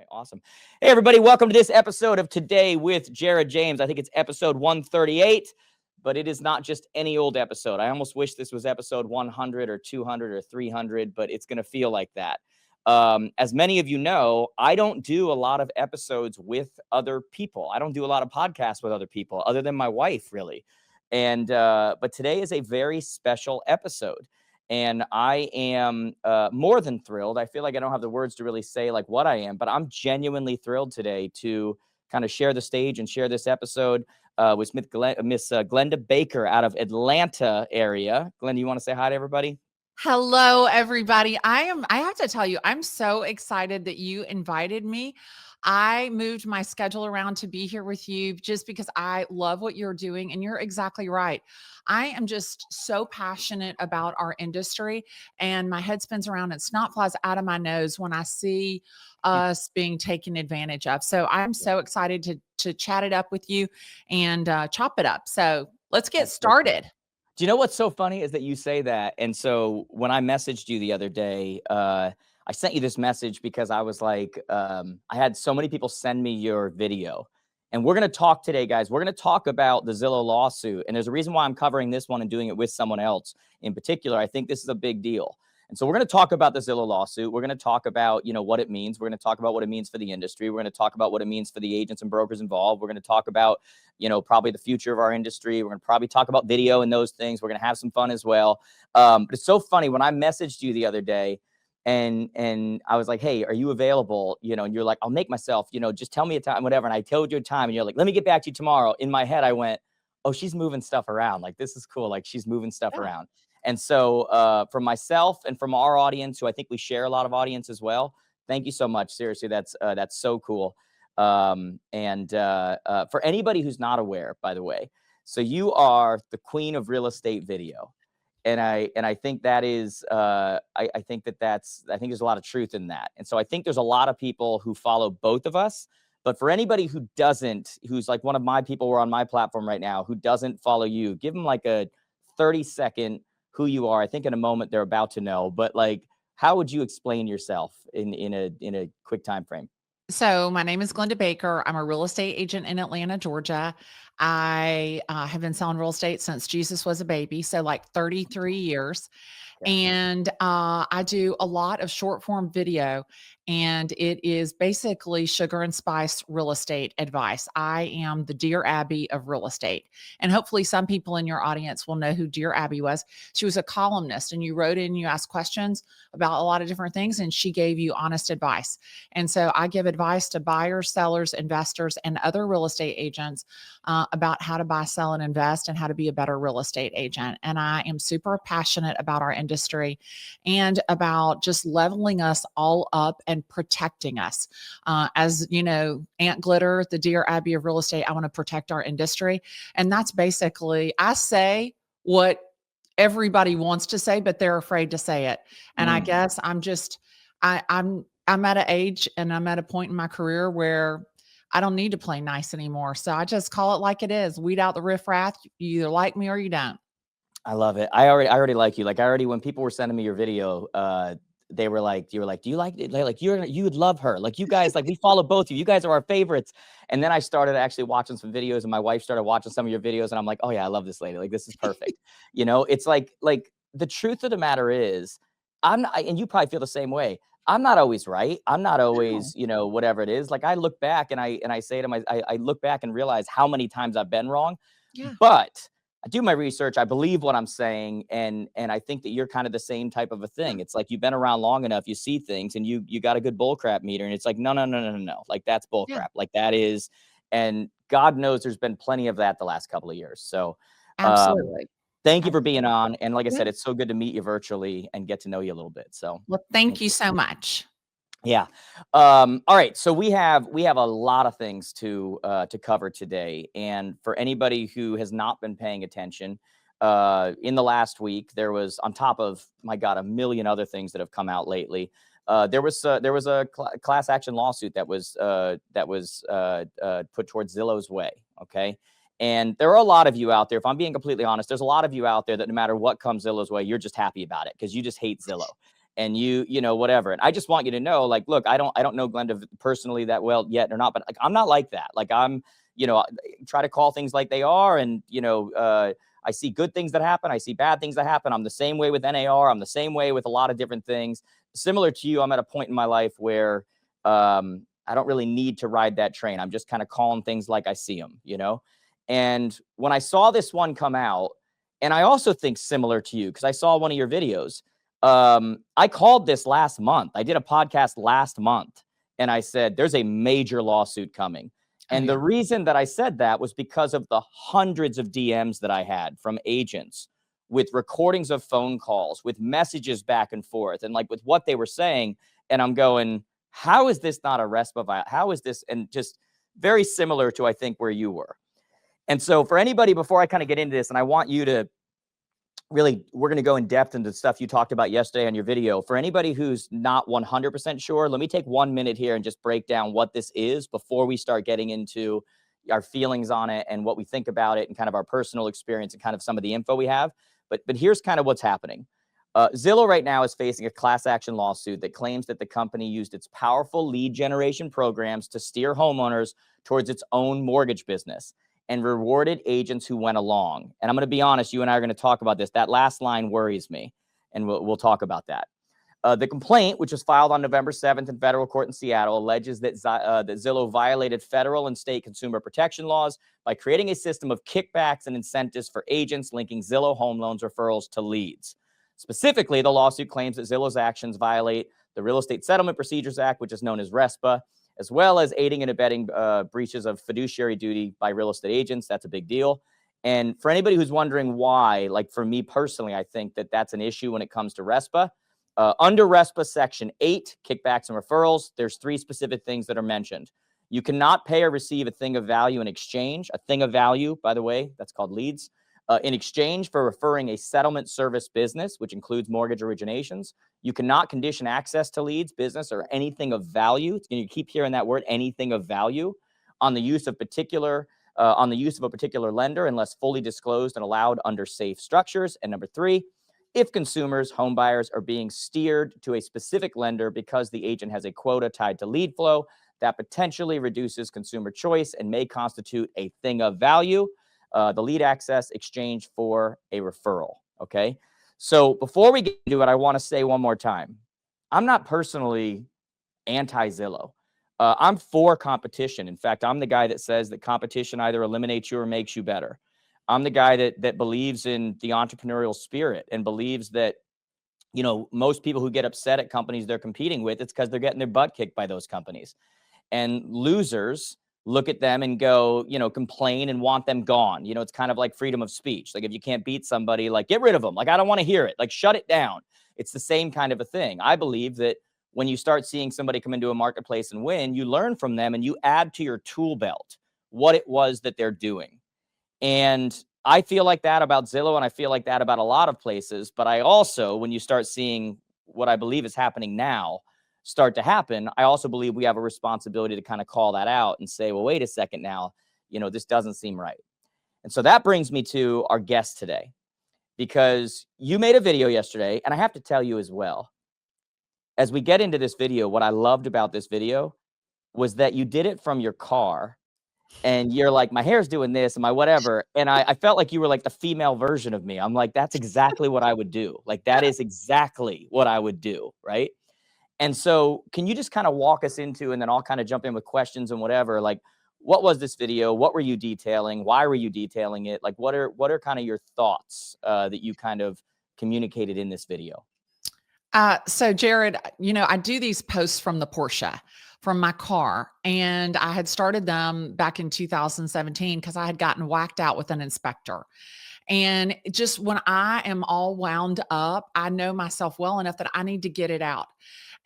right, awesome. Hey, everybody, welcome to this episode of Today with Jared James. I think it's episode 138, but it is not just any old episode. I almost wish this was episode 100 or 200 or 300, but it's going to feel like that. As many of you know, I don't do a lot of episodes with other people. I don't do a lot of podcasts with other people other than my wife, really. And but today is a very special episode. And I am more than thrilled. I feel like I don't have the words to really say like what I am, but I'm genuinely thrilled today to kind of share the stage and share this episode with Miss Glennda Baker out of Atlanta area. Glennda, you want to say hi to everybody? Hello, everybody. I have to tell you, I'm so excited that you invited me. I moved my schedule around to be here with you just because I love what you're doing. And you're exactly right. I am just so passionate about our industry, and my head spins around and snot flies out of my nose when I see us being taken advantage of. So I'm so excited to chat it up with you and chop it up. So let's get started. Do you know what's so funny is that you say that? And so when I messaged you the other day, I sent you this message because I was like, I had so many people send me your video. And we're going to talk today, guys. We're going to talk about the Zillow lawsuit. And there's a reason why I'm covering this one and doing it with someone else in particular. I think this is a big deal. And so we're going to talk about the Zillow lawsuit. We're going to talk about, what it means. We're going to talk about what it means for the industry. We're going to talk about what it means for the agents and brokers involved. We're going to talk about, probably the future of our industry. We're going to probably talk about video and those things. We're going to have some fun as well. But it's so funny when I messaged you the other day and I was like, hey, are you available? And you're like, I'll make myself, just tell me a time, whatever. And I told you a time and you're like, let me get back to you tomorrow. In my head, I went, oh, she's moving stuff around. Like, this is cool. Like, she's moving stuff around. And so from myself and from our audience, who I think we share a lot of audience as well, thank you so much. Seriously, that's so cool. For anybody who's not aware, by the way, so you are the queen of real estate video. And I think that is, I think there's a lot of truth in that. And so I think there's a lot of people who follow both of us. But for anybody who doesn't, who's like one of my people who are on my platform right now, who doesn't follow you, give them like a 30-second who you are. I think in a moment they're about to know, but like, how would you explain yourself in a quick time frame? So my name is Glennda Baker. I'm a real estate agent in Atlanta, Georgia. I have been selling real estate since Jesus was a baby, so like 33 years. And I do a lot of short form video, and it is basically sugar and spice real estate advice. I am the Dear Abby of real estate. And hopefully some people in your audience will know who Dear Abby was. She was a columnist, and you wrote in, you asked questions about a lot of different things, and she gave you honest advice. And so I give advice to buyers, sellers, investors, and other real estate agents about how to buy, sell, and invest, and how to be a better real estate agent. And I am super passionate about our industry and about just leveling us all up and protecting us. As you know, Aunt Glitter, the Dear Abby of real estate, I want to protect our industry. And that's basically, I say what everybody wants to say, but they're afraid to say it. And I guess I'm at an age and I'm at a point in my career where I don't need to play nice anymore. So I just call it like it is. Weed out the riffraff. You either like me or you don't. I love it. I already like you. Like when people were sending me your video, you were like, do you like it? Like you would love her. Like you guys, like we follow both of you. You guys are our favorites. And then I started actually watching some videos, and my wife started watching some of your videos, and I'm like, oh yeah, I love this lady. Like this is perfect. It's like the truth of the matter is, and you probably feel the same way. I'm not always right. I'm not always, whatever it is. Like I look back and I say to I look back and realize how many times I've been wrong. Yeah. But I do my research. I believe what I'm saying. And I think that you're kind of the same type of a thing. It's like you've been around long enough, you see things, and you got a good bull crap meter. And it's like, no. Like that's bull crap. Like that is, and God knows there's been plenty of that the last couple of years. So absolutely. Thank you for being on. And like I said, it's so good to meet you virtually and get to know you a little bit. So, well, thank you so much. Yeah. All right. So we have a lot of things to cover today. And for anybody who has not been paying attention, in the last week, there was, on top of, my God, a million other things that have come out lately. There was a class action lawsuit that was put towards Zillow's way. Okay. And there are a lot of you out there, if I'm being completely honest, there's a lot of you out there that no matter what comes Zillow's way, you're just happy about it because you just hate Zillow. and you know, whatever. And I just want you to know, like, look, I don't know Glennda personally that well yet or not, but like, I'm not like that. Like I'm, you know, I try to call things like they are. And, you know, I see good things that happen. I see bad things that happen. I'm the same way with NAR. I'm the same way with a lot of different things. Similar to you, I'm at a point in my life where I don't really need to ride that train. I'm just kind of calling things like I see them, you know? And when I saw this one come out, and I also think similar to you, because I saw one of your videos, I called this last month. I did a podcast last month, and I said, there's a major lawsuit coming. And the reason that I said that was because of the hundreds of DMs that I had from agents with recordings of phone calls, with messages back and forth, and like with what they were saying. And I'm going, how is this not a RESPA? How is this? And just very similar to, I think, where you were. And so for anybody, before I kind of get into this, and I want you to really, we're going to go in depth into stuff you talked about yesterday on your video. For anybody who's not 100% sure, let me take 1 minute here and just break down what this is before we start getting into our feelings on it and what we think about it and kind of our personal experience and kind of some of the info we have. But here's kind of what's happening. Zillow right now is facing a class action lawsuit that claims that the company used its powerful lead generation programs to steer homeowners towards its own mortgage business and rewarded agents who went along. And I'm going to be honest, you and I are going to talk about this. That last line worries me, and we'll talk about that. The complaint, which was filed on November 7th in federal court in Seattle, alleges that Zillow violated federal and state consumer protection laws by creating a system of kickbacks and incentives for agents linking Zillow home loans referrals to leads. Specifically, the lawsuit claims that Zillow's actions violate the Real Estate Settlement Procedures Act, which is known as RESPA, as well as aiding and abetting breaches of fiduciary duty by real estate agents. That's a big deal. And for anybody who's wondering why, like for me personally, I think that that's an issue when it comes to RESPA. Under RESPA Section 8, kickbacks and referrals, there's 3 specific things that are mentioned. You cannot pay or receive a thing of value in exchange. A thing of value, by the way, that's called leads. In exchange for referring a settlement service business, which includes mortgage originations. You cannot condition access to leads, business, or anything of value. You keep hearing that word, anything of value, on the use of a particular lender unless fully disclosed and allowed under safe structures. And number 3, if consumers, home buyers, are being steered to a specific lender because the agent has a quota tied to lead flow, that potentially reduces consumer choice and may constitute a thing of value. The lead access exchange for a referral. Okay. So before we get into it, I want to say one more time, I'm not personally anti-Zillow. I'm for competition. In fact, I'm the guy that says that competition either eliminates you or makes you better. I'm the guy that believes in the entrepreneurial spirit and believes that, you know, most people who get upset at companies they're competing with, it's because they're getting their butt kicked by those companies. And losers look at them and go, you know, complain and want them gone. You know, it's kind of like freedom of speech. Like if you can't beat somebody, like get rid of them. Like, I don't want to hear it. Like shut it down. It's the same kind of a thing. I believe that when you start seeing somebody come into a marketplace and win, you learn from them and you add to your tool belt what it was that they're doing. And I feel like that about Zillow, and I feel like that about a lot of places. But I also, when you start seeing what I believe is happening now start to happen, I also believe we have a responsibility to kind of call that out and say, well, wait a second now, you know, this doesn't seem right. And so that brings me to our guest today, because you made a video yesterday, and I have to tell you as well, as we get into this video, what I loved about this video was that you did it from your car. And you're like, my hair's doing this and my whatever. And I felt like you were like the female version of me. I'm like, that's exactly what I would do. Like, that is exactly what I would do. Right. And so can you just kind of walk us into, and then I'll kind of jump in with questions and whatever, like, what was this video? What were you detailing? Why were you detailing it? Like, what are kind of your thoughts that you kind of communicated in this video? So Jared, you know, I do these posts from the Porsche, from my car, and I had started them back in 2017 because I had gotten whacked out with an inspector. And just when I am all wound up, I know myself well enough that I need to get it out.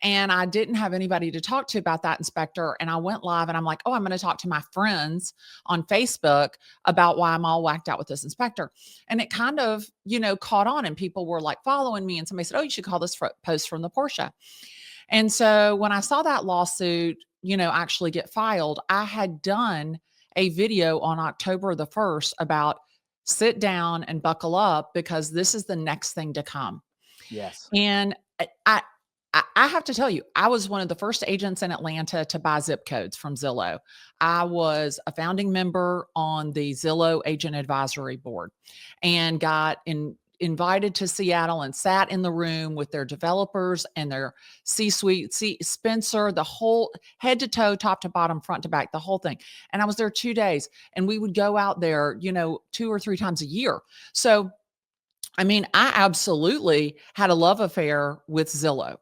And I didn't have anybody to talk to about that inspector. And I went live and I'm like, oh, I'm going to talk to my friends on Facebook about why I'm all whacked out with this inspector. And it kind of, you know, caught on, and people were like following me. And somebody said, oh, you should call this post from the Porsche. And so when I saw that lawsuit, you know, actually get filed, I had done a video on October the 1st about sit down and buckle up because this is the next thing to come. Yes. And I have to tell you, I was one of the first agents in Atlanta to buy zip codes from Zillow. I was a founding member on the Zillow Agent Advisory Board and got invited to Seattle and sat in the room with their developers and their C-suite, Spencer, the whole head to toe, top to bottom, front to back, the whole thing. And I was there 2 days, and we would go out there, 2 or 3 times a year. So, I mean, I absolutely had a love affair with Zillow.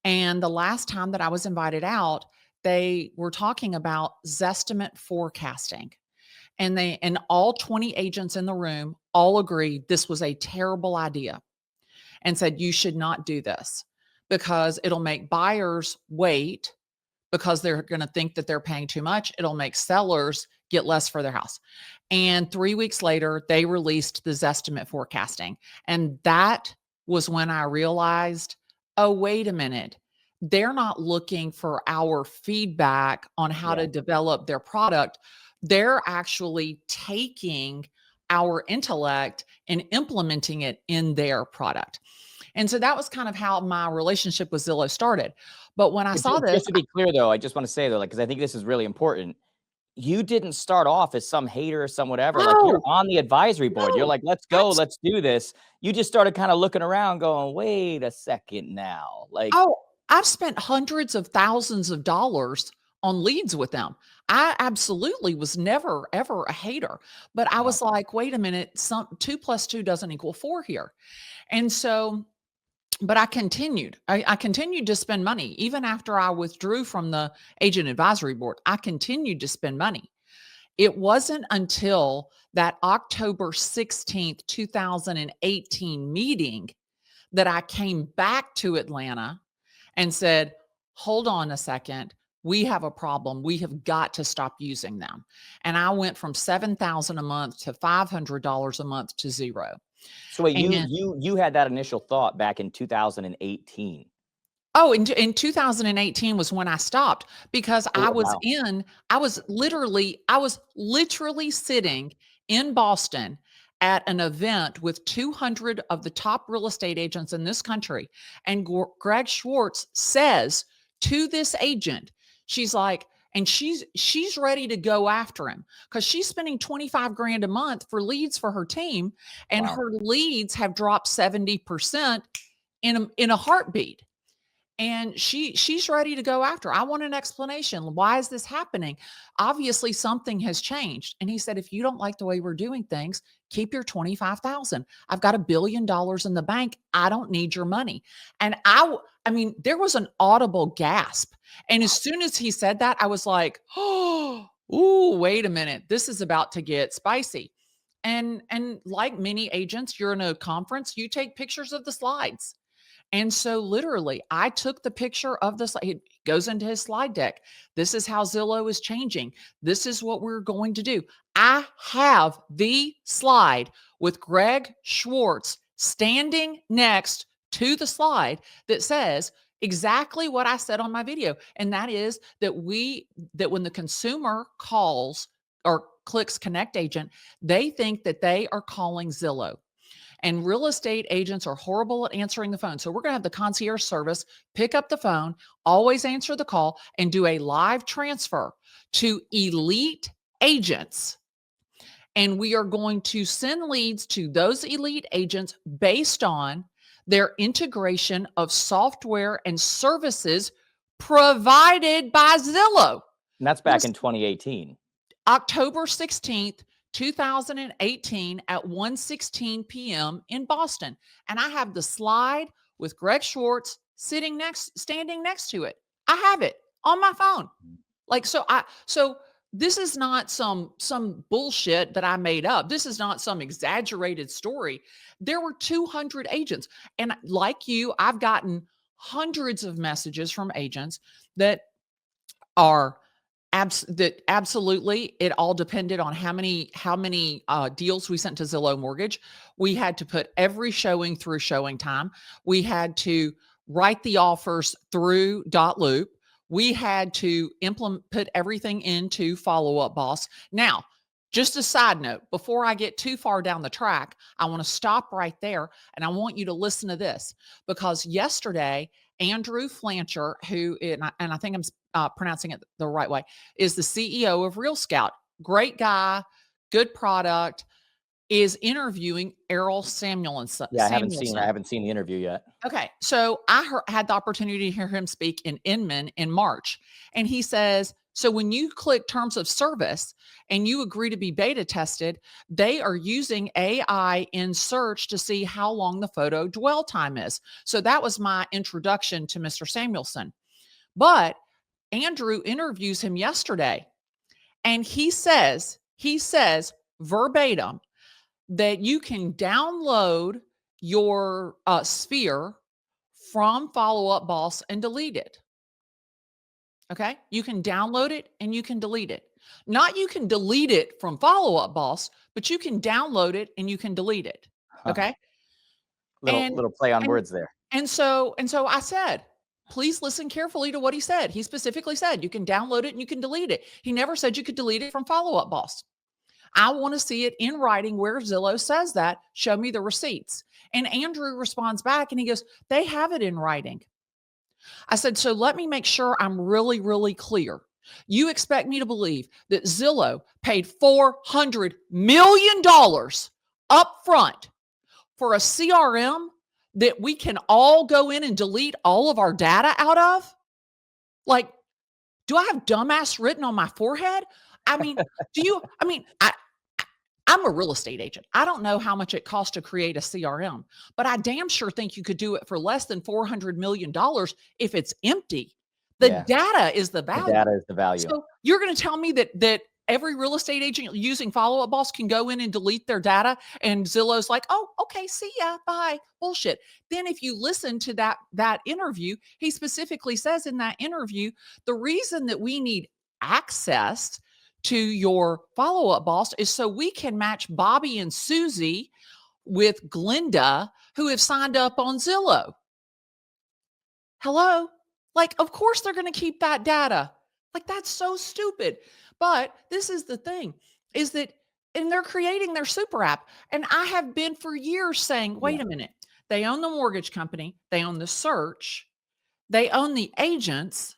And the last time that I was invited out, they were talking about Zestimate forecasting. And all 20 agents in the room all agreed this was a terrible idea and said, you should not do this because it'll make buyers wait because they're going to think that they're paying too much. It'll make sellers get less for their house. And 3 weeks later, they released the Zestimate forecasting. And that was when I realized, oh, wait a minute. They're not looking for our feedback on how to develop their product. They're actually taking our intellect and implementing it in their product. And so that was kind of how my relationship with Zillow started. But when I saw this, just to be clear though, I just want to say though, like, because I think this is really important. You didn't start off as some hater or some whatever. Like, you're on the advisory board. You're like, let's go, let's do this. You just started kind of looking around going, wait a second now. Like, I've spent hundreds of thousands of dollars on leads with them. I absolutely was never, ever a hater, but I was like, wait a minute, 2 plus 2 doesn't equal 4 here. And so, but I continued. I continued to spend money. Even after I withdrew from the agent advisory board, I continued to spend money. It wasn't until that October 16th, 2018 meeting that I came back to Atlanta and said, hold on a second. We have a problem. We have got to stop using them. And I went from $7,000 a month to $500 a month to zero. so wait, you had that initial thought back in 2018. Oh, in 2018 was when I stopped because I was literally sitting in Boston at an event with 200 of the top real estate agents in this country. And Greg Schwartz says to this agent, she's like, and she's ready to go after him because she's spending 25 grand a month for leads for her team. And her leads have dropped 70% in a heartbeat. And she's ready to go after. I want an explanation. Why is this happening? Obviously, something has changed. And he said, if you don't like the way we're doing things, keep your 25,000. I've got $1 billion in the bank. I don't need your money. And I mean, there was an audible gasp. And as soon as he said that, I was like, oh, ooh, wait a minute. This is about to get spicy. And like many agents, you're in a conference, you take pictures of the slides. And so literally, I took the picture of the slide. It goes into his slide deck. This is how Zillow is changing. This is what we're going to do. I have the slide with Greg Schwartz standing next to the slide that says exactly what I said on my video. And that is that when the consumer calls or clicks Connect Agent, they think that they are calling Zillow. And real estate agents are horrible at answering the phone. So we're going to have the concierge service pick up the phone, always answer the call, and do a live transfer to elite agents. And we are going to send leads to those elite agents based on their integration of software and services provided by Zillow. And that's back in 2018. October 16th, 2018 at 1:16 p.m. in Boston. And I have the slide with Greg Schwartz standing next to it. I have it on my phone. Like, so this is not some bullshit that I made up. This is not some exaggerated story. There were 200 agents. And like you, I've gotten hundreds of messages from agents that are absolutely, it all depended on how many deals we sent to Zillow Mortgage. We had to put every showing through showing time. We had to write the offers through Loop. We had to put everything into Follow Up Boss. Now, just a side note, before I get too far down the track, I want to stop right there and I want you to listen to this because yesterday Andrew Flancher, who, and I think I'm pronouncing it the right way, is the CEO of Real Scout. Great guy, good product, is interviewing Errol Samuelson. Yeah, I haven't seen the interview yet. Okay, so I had the opportunity to hear him speak in Inman in March, and he says, so when you click terms of service and you agree to be beta tested, they are using AI in search to see how long the photo dwell time is. So that was my introduction to Mr. Samuelson. But Andrew interviews him yesterday, and he says verbatim that you can download your sphere from Follow Up Boss and delete it. Okay, you can download it and you can delete it. Not you can delete it from Follow Up Boss, but you can download it and you can delete it. Okay, little play on words there. And so I said, please listen carefully to what he said. He specifically said you can download it and you can delete it. He never said you could delete it from Follow Up Boss. I want to see it in writing where Zillow says that. Show me the receipts. And Andrew responds back and he goes, they have it in writing. I said, so let me make sure I'm really, really clear. You expect me to believe that Zillow paid $400 million up front for a CRM that we can all go in and delete all of our data out of? Like, do I have dumbass written on my forehead? I mean, I'm a real estate agent. I don't know how much it costs to create a CRM, but I damn sure think you could do it for less than $400 million if it's empty. The data is the value. The data is the value. So you're going to tell me that every real estate agent using Follow Up Boss can go in and delete their data, and Zillow's like, oh, okay, see ya, bye, bullshit. Then if you listen to that interview, he specifically says in that interview, the reason that we need access to your Follow Up Boss is so we can match Bobby and Susie with Glennda, who have signed up on Zillow. Hello? Like, of course they're going to keep that data. Like, that's so stupid. But this is the thing, is that, and they're creating their super app. And I have been for years saying, wait a minute, they own the mortgage company, they own the search, they own the agents,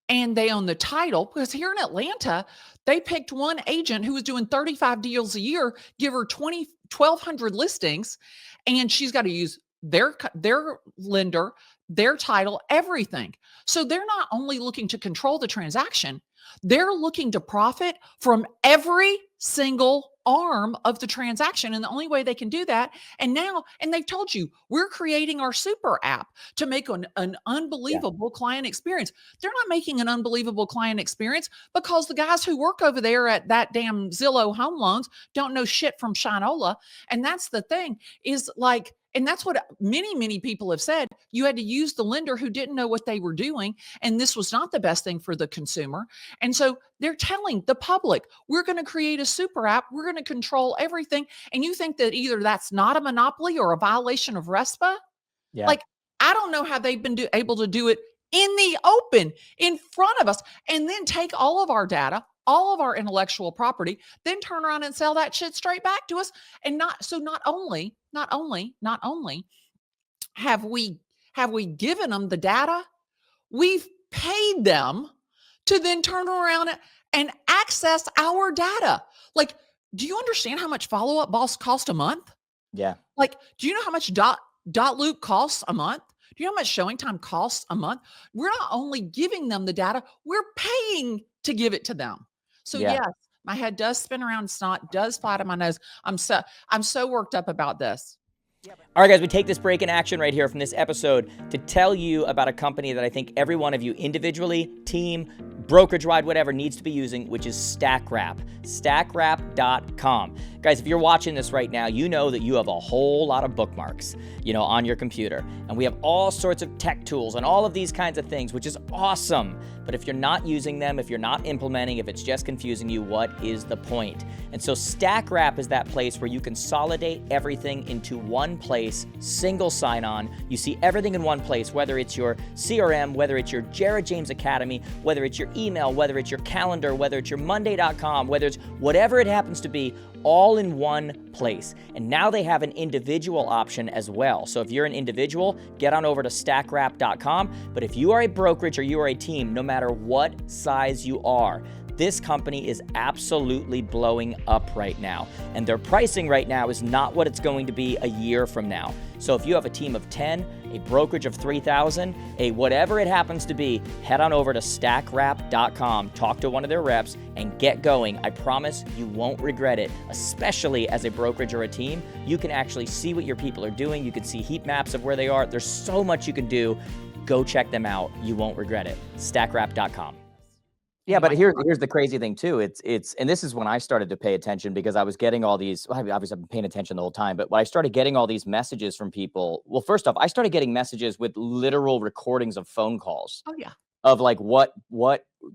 and they own the title. Because here in Atlanta, they picked one agent who was doing 35 deals a year, give her 1,200 listings, and she's got to use their lender, their title, everything. So they're not only looking to control the transaction, they're looking to profit from every single arm of the transaction. And the only way they can do that, and they've told you, we're creating our super app to make an unbelievable client experience. They're not making an unbelievable client experience because the guys who work over there at that damn Zillow Home Loans don't know shit from Shinola. And that's the thing, is like, and that's what many people have said. You had to use the lender who didn't know what they were doing. And this was not the best thing for the consumer. And so they're telling the public, we're going to create a super app. We're going to control everything. And you think that either that's not a monopoly or a violation of RESPA? Yeah. Like, I don't know how they've been able to do it in the open in front of us and then take all of our data, all of our intellectual property, then turn around and sell that shit straight back to us. And not only have we given them the data, we've paid them to then turn around and access our data. Like, do you understand how much Follow Up Boss cost a month? Yeah. Like, do you know how much dot loop costs a month? Do you know how much showing time costs a month? We're not only giving them the data, we're paying to give it to them. So yes, my head does spin around, snot does fly to my nose. I'm so worked up about this. All right, guys, we take this break in action right here from this episode to tell you about a company that I think every one of you individually, team, brokerage-wide, whatever, needs to be using, which is StackWrap. StackWrap.com. Guys, if you're watching this right now, you know that you have a whole lot of bookmarks, on your computer. And we have all sorts of tech tools and all of these kinds of things, which is awesome. But if you're not using them, if you're not implementing, if it's just confusing you, what is the point? And so StackWrap is that place where you consolidate everything into one place, single sign-on. You see everything in one place, whether it's your CRM, whether it's your Jared James Academy, whether it's your email, whether it's your calendar, whether it's your monday.com, whether it's whatever it happens to be, all in one place. And now they have an individual option as well. So if you're an individual, get on over to stackwrap.com. But if you are a brokerage or you are a team, no matter what size you are, this company is absolutely blowing up right now. And their pricing right now is not what it's going to be a year from now. So if you have a team of 10, a brokerage of 3,000, a whatever it happens to be, head on over to stackwrap.com, talk to one of their reps, and get going. I promise you won't regret it, especially as a brokerage or a team. You can actually see what your people are doing. You can see heat maps of where they are. There's so much you can do. Go check them out. You won't regret it. stackwrap.com. Yeah, but here's the crazy thing too. It's and this is when I started to pay attention, because I was getting all these, well, obviously I've been paying attention the whole time, but when I started getting all these messages from people, well, first off, I started getting messages with literal recordings of phone calls. Oh yeah. Of like what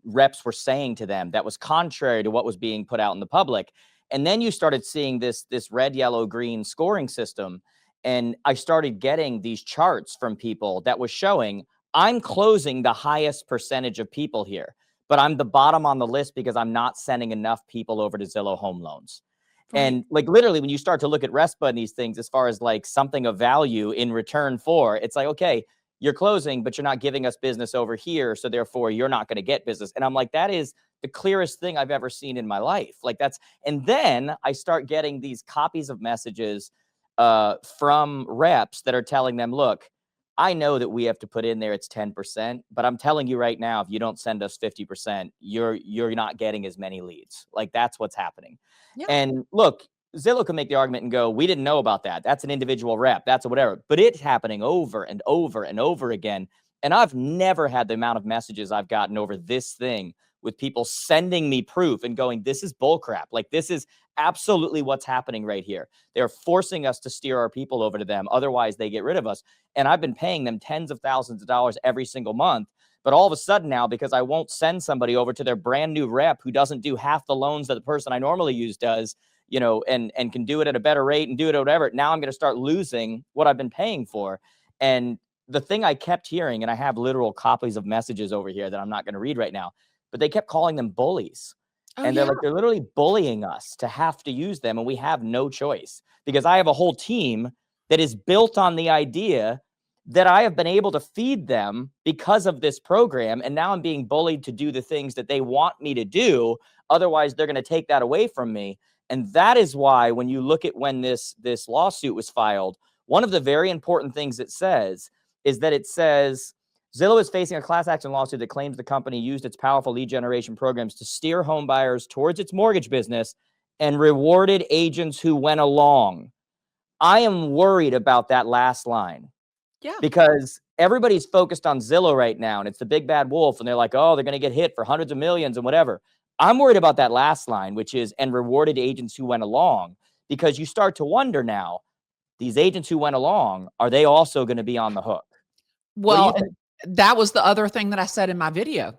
reps were saying to them that was contrary to what was being put out in the public. And then you started seeing this red, yellow, green scoring system. And I started getting these charts from people that was showing I'm closing the highest percentage of people here, but I'm the bottom on the list because I'm not sending enough people over to Zillow Home Loans. Right. And like literally when you start to look at RESPA and these things, as far as like something of value in return for, it's like, okay, you're closing, but you're not giving us business over here. So therefore you're not going to get business. And I'm like, that is the clearest thing I've ever seen in my life. Like that's, and then I start getting these copies of messages from reps that are telling them, look, I know that we have to put in there it's 10%, but I'm telling you right now, if you don't send us 50%, you're not getting as many leads. Like that's what's happening. Yeah. And look, Zillow can make the argument and go, we didn't know about that. That's an individual rep. That's a whatever. But it's happening over and over and over again. And I've never had the amount of messages I've gotten over this thing with people sending me proof and going, this is bullcrap. Like this is absolutely what's happening right here. They're forcing us to steer our people over to them. Otherwise they get rid of us. And I've been paying them tens of thousands of dollars every single month. But all of a sudden now, because I won't send somebody over to their brand new rep who doesn't do half the loans that the person I normally use does, you know, and can do it at a better rate and do it at whatever, now I'm going to start losing what I've been paying for. And the thing I kept hearing, and I have literal copies of messages over here that I'm not going to read right now, but they kept calling them bullies. Oh, and they're like, they're literally bullying us to have to use them. And we have no choice, because I have a whole team that is built on the idea that I have been able to feed them because of this program. And now I'm being bullied to do the things that they want me to do. Otherwise, they're going to take that away from me. And that is why when you look at when this lawsuit was filed, one of the very important things it says is that it says, Zillow is facing a class action lawsuit that claims the company used its powerful lead generation programs to steer home buyers towards its mortgage business and rewarded agents who went along. I am worried about that last line. Yeah. Because everybody's focused on Zillow right now, and it's the big bad wolf, and they're like, oh, they're going to get hit for hundreds of millions and whatever. I'm worried about that last line, which is, and rewarded agents who went along, because you start to wonder now, these agents who went along, are they also going to be on the hook? Well, that was the other thing that I said in my video,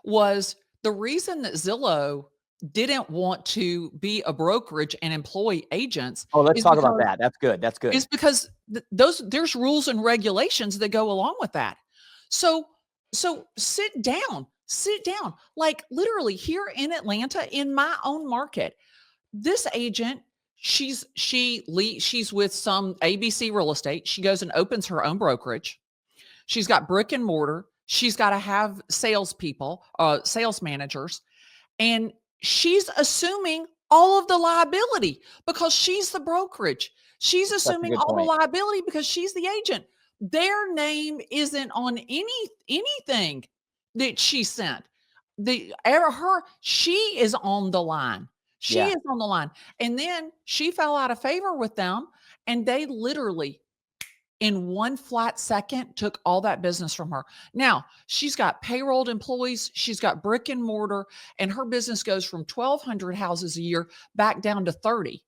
was the reason that Zillow didn't want to be a brokerage and employ agents. Oh, let's talk about that. That's good. That's good. It's because there's rules and regulations that go along with that. So sit down. Like literally here in Atlanta, in my own market, this agent, she's with some ABC real estate. She goes and opens her own brokerage. She's got brick and mortar. She's got to have salespeople, sales managers, and she's assuming all of the liability because she's the brokerage. She's assuming all the liability because she's the agent. Their name isn't on anything that she sent. She is on the line. She is on the line. And then she fell out of favor with them, and they literally in one flat second took all that business from her. Now she's got payrolled employees. She's got brick and mortar, and her business goes from 1,200 houses a year back down to 30.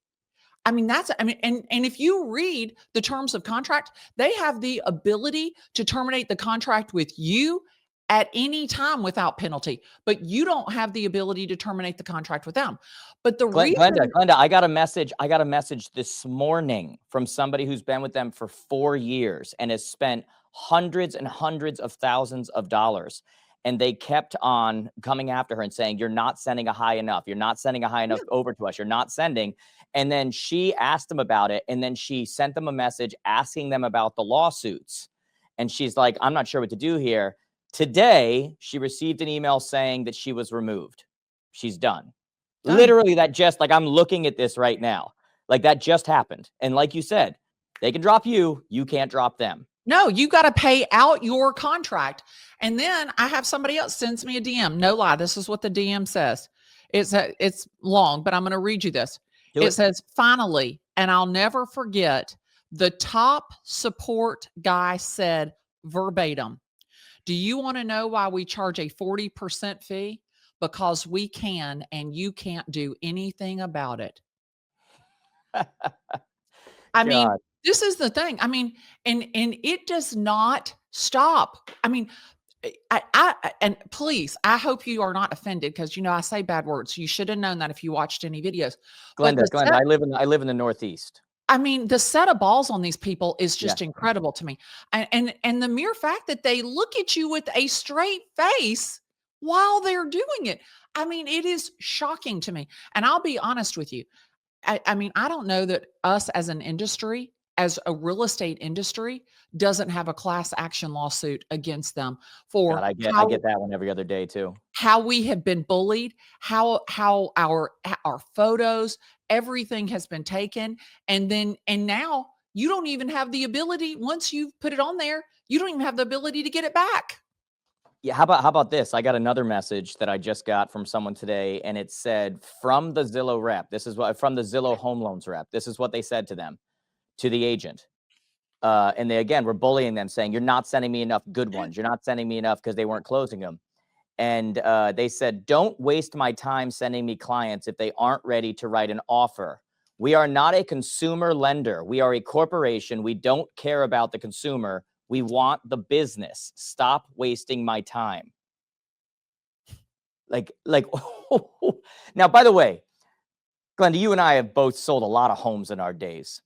I mean, and if you read the terms of contract, they have the ability to terminate the contract with you at any time without penalty, but you don't have the ability to terminate the contract with them. But the Glennda, I got a message this morning from somebody who's been with them for 4 years and has spent hundreds and hundreds of thousands of dollars. and they kept on coming after her and saying, you're not sending a high enough. You're not sending a high enough over to us. You're not sending. And then she asked them about it. And then she sent them a message asking them about the lawsuits. And she's like, I'm not sure what to do here. Today, she received an email saying that she was removed. She's done. Literally, that just like, I'm looking at this right now. Like that just happened. And like you said, they can drop you. You can't drop them. No, you got to pay out your contract. And then I have somebody else sends me a DM. No lie. This is what the DM says. It's long, but I'm going to read you this. It says, finally, and I'll never forget, the top support guy said verbatim, do you want to know why we charge a 40% fee? Because we can, and you can't do anything about it. I mean, this is the thing. I mean, and it does not stop. I mean, and please, I hope you are not offended because, I say bad words. You should have known that if you watched any videos. Glennda, I live in the Northeast. I mean, the set of balls on these people is just incredible to me. And the mere fact that they look at you with a straight face while they're doing it. I mean, it is shocking to me. And I'll be honest with you. I mean, I don't know that us as an industry, as a real estate industry, doesn't have a class action lawsuit against them for God, I get that one every other day too. How we have been bullied, how our photos, everything has been taken, and now you don't even have the ability, once you've put it on there, you don't even have the ability to get it back. Yeah, how about this? I got another message that I just got from someone today, and it said from the Zillow rep. This is what from the Zillow home loans rep. This is what they said to them, to the agent. And they again were bullying them, saying, "You're not sending me enough good ones. You're not sending me enough," because they weren't closing them. And they said, "Don't waste my time sending me clients if they aren't ready to write an offer. We are not a consumer lender. We are a corporation. We don't care about the consumer. We want the business. Stop wasting my time." Like, now, by the way, Glennda, you and I have both sold a lot of homes in our days.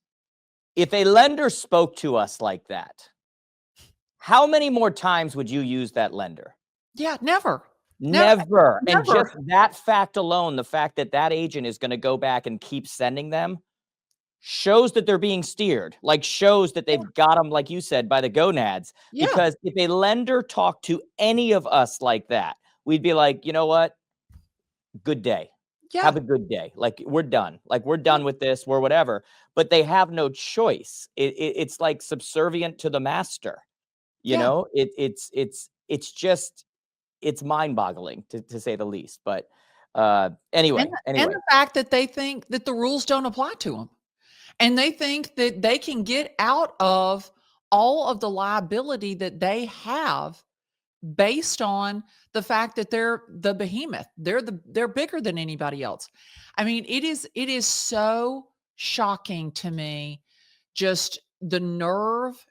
If a lender spoke to us like that, how many more times would you use that lender? Yeah, never. Never. And just that fact alone, the fact that that agent is going to go back and keep sending them, shows that they're being steered, like shows that they've got them, like you said, by the gonads. Because if a lender talked to any of us like that, we'd be like, you know what? Good day. Have a good day. Like, we're done. Like, we're done with this. We're whatever. But they have no choice. It's like subservient to the master. You know, it's just, it's mind-boggling to say the least. But anyway. And the fact that they think that the rules don't apply to them. And they think that they can get out of all of the liability that they have based on the fact that they're the behemoth. They're bigger than anybody else. I mean, it is so shocking to me, just the nerve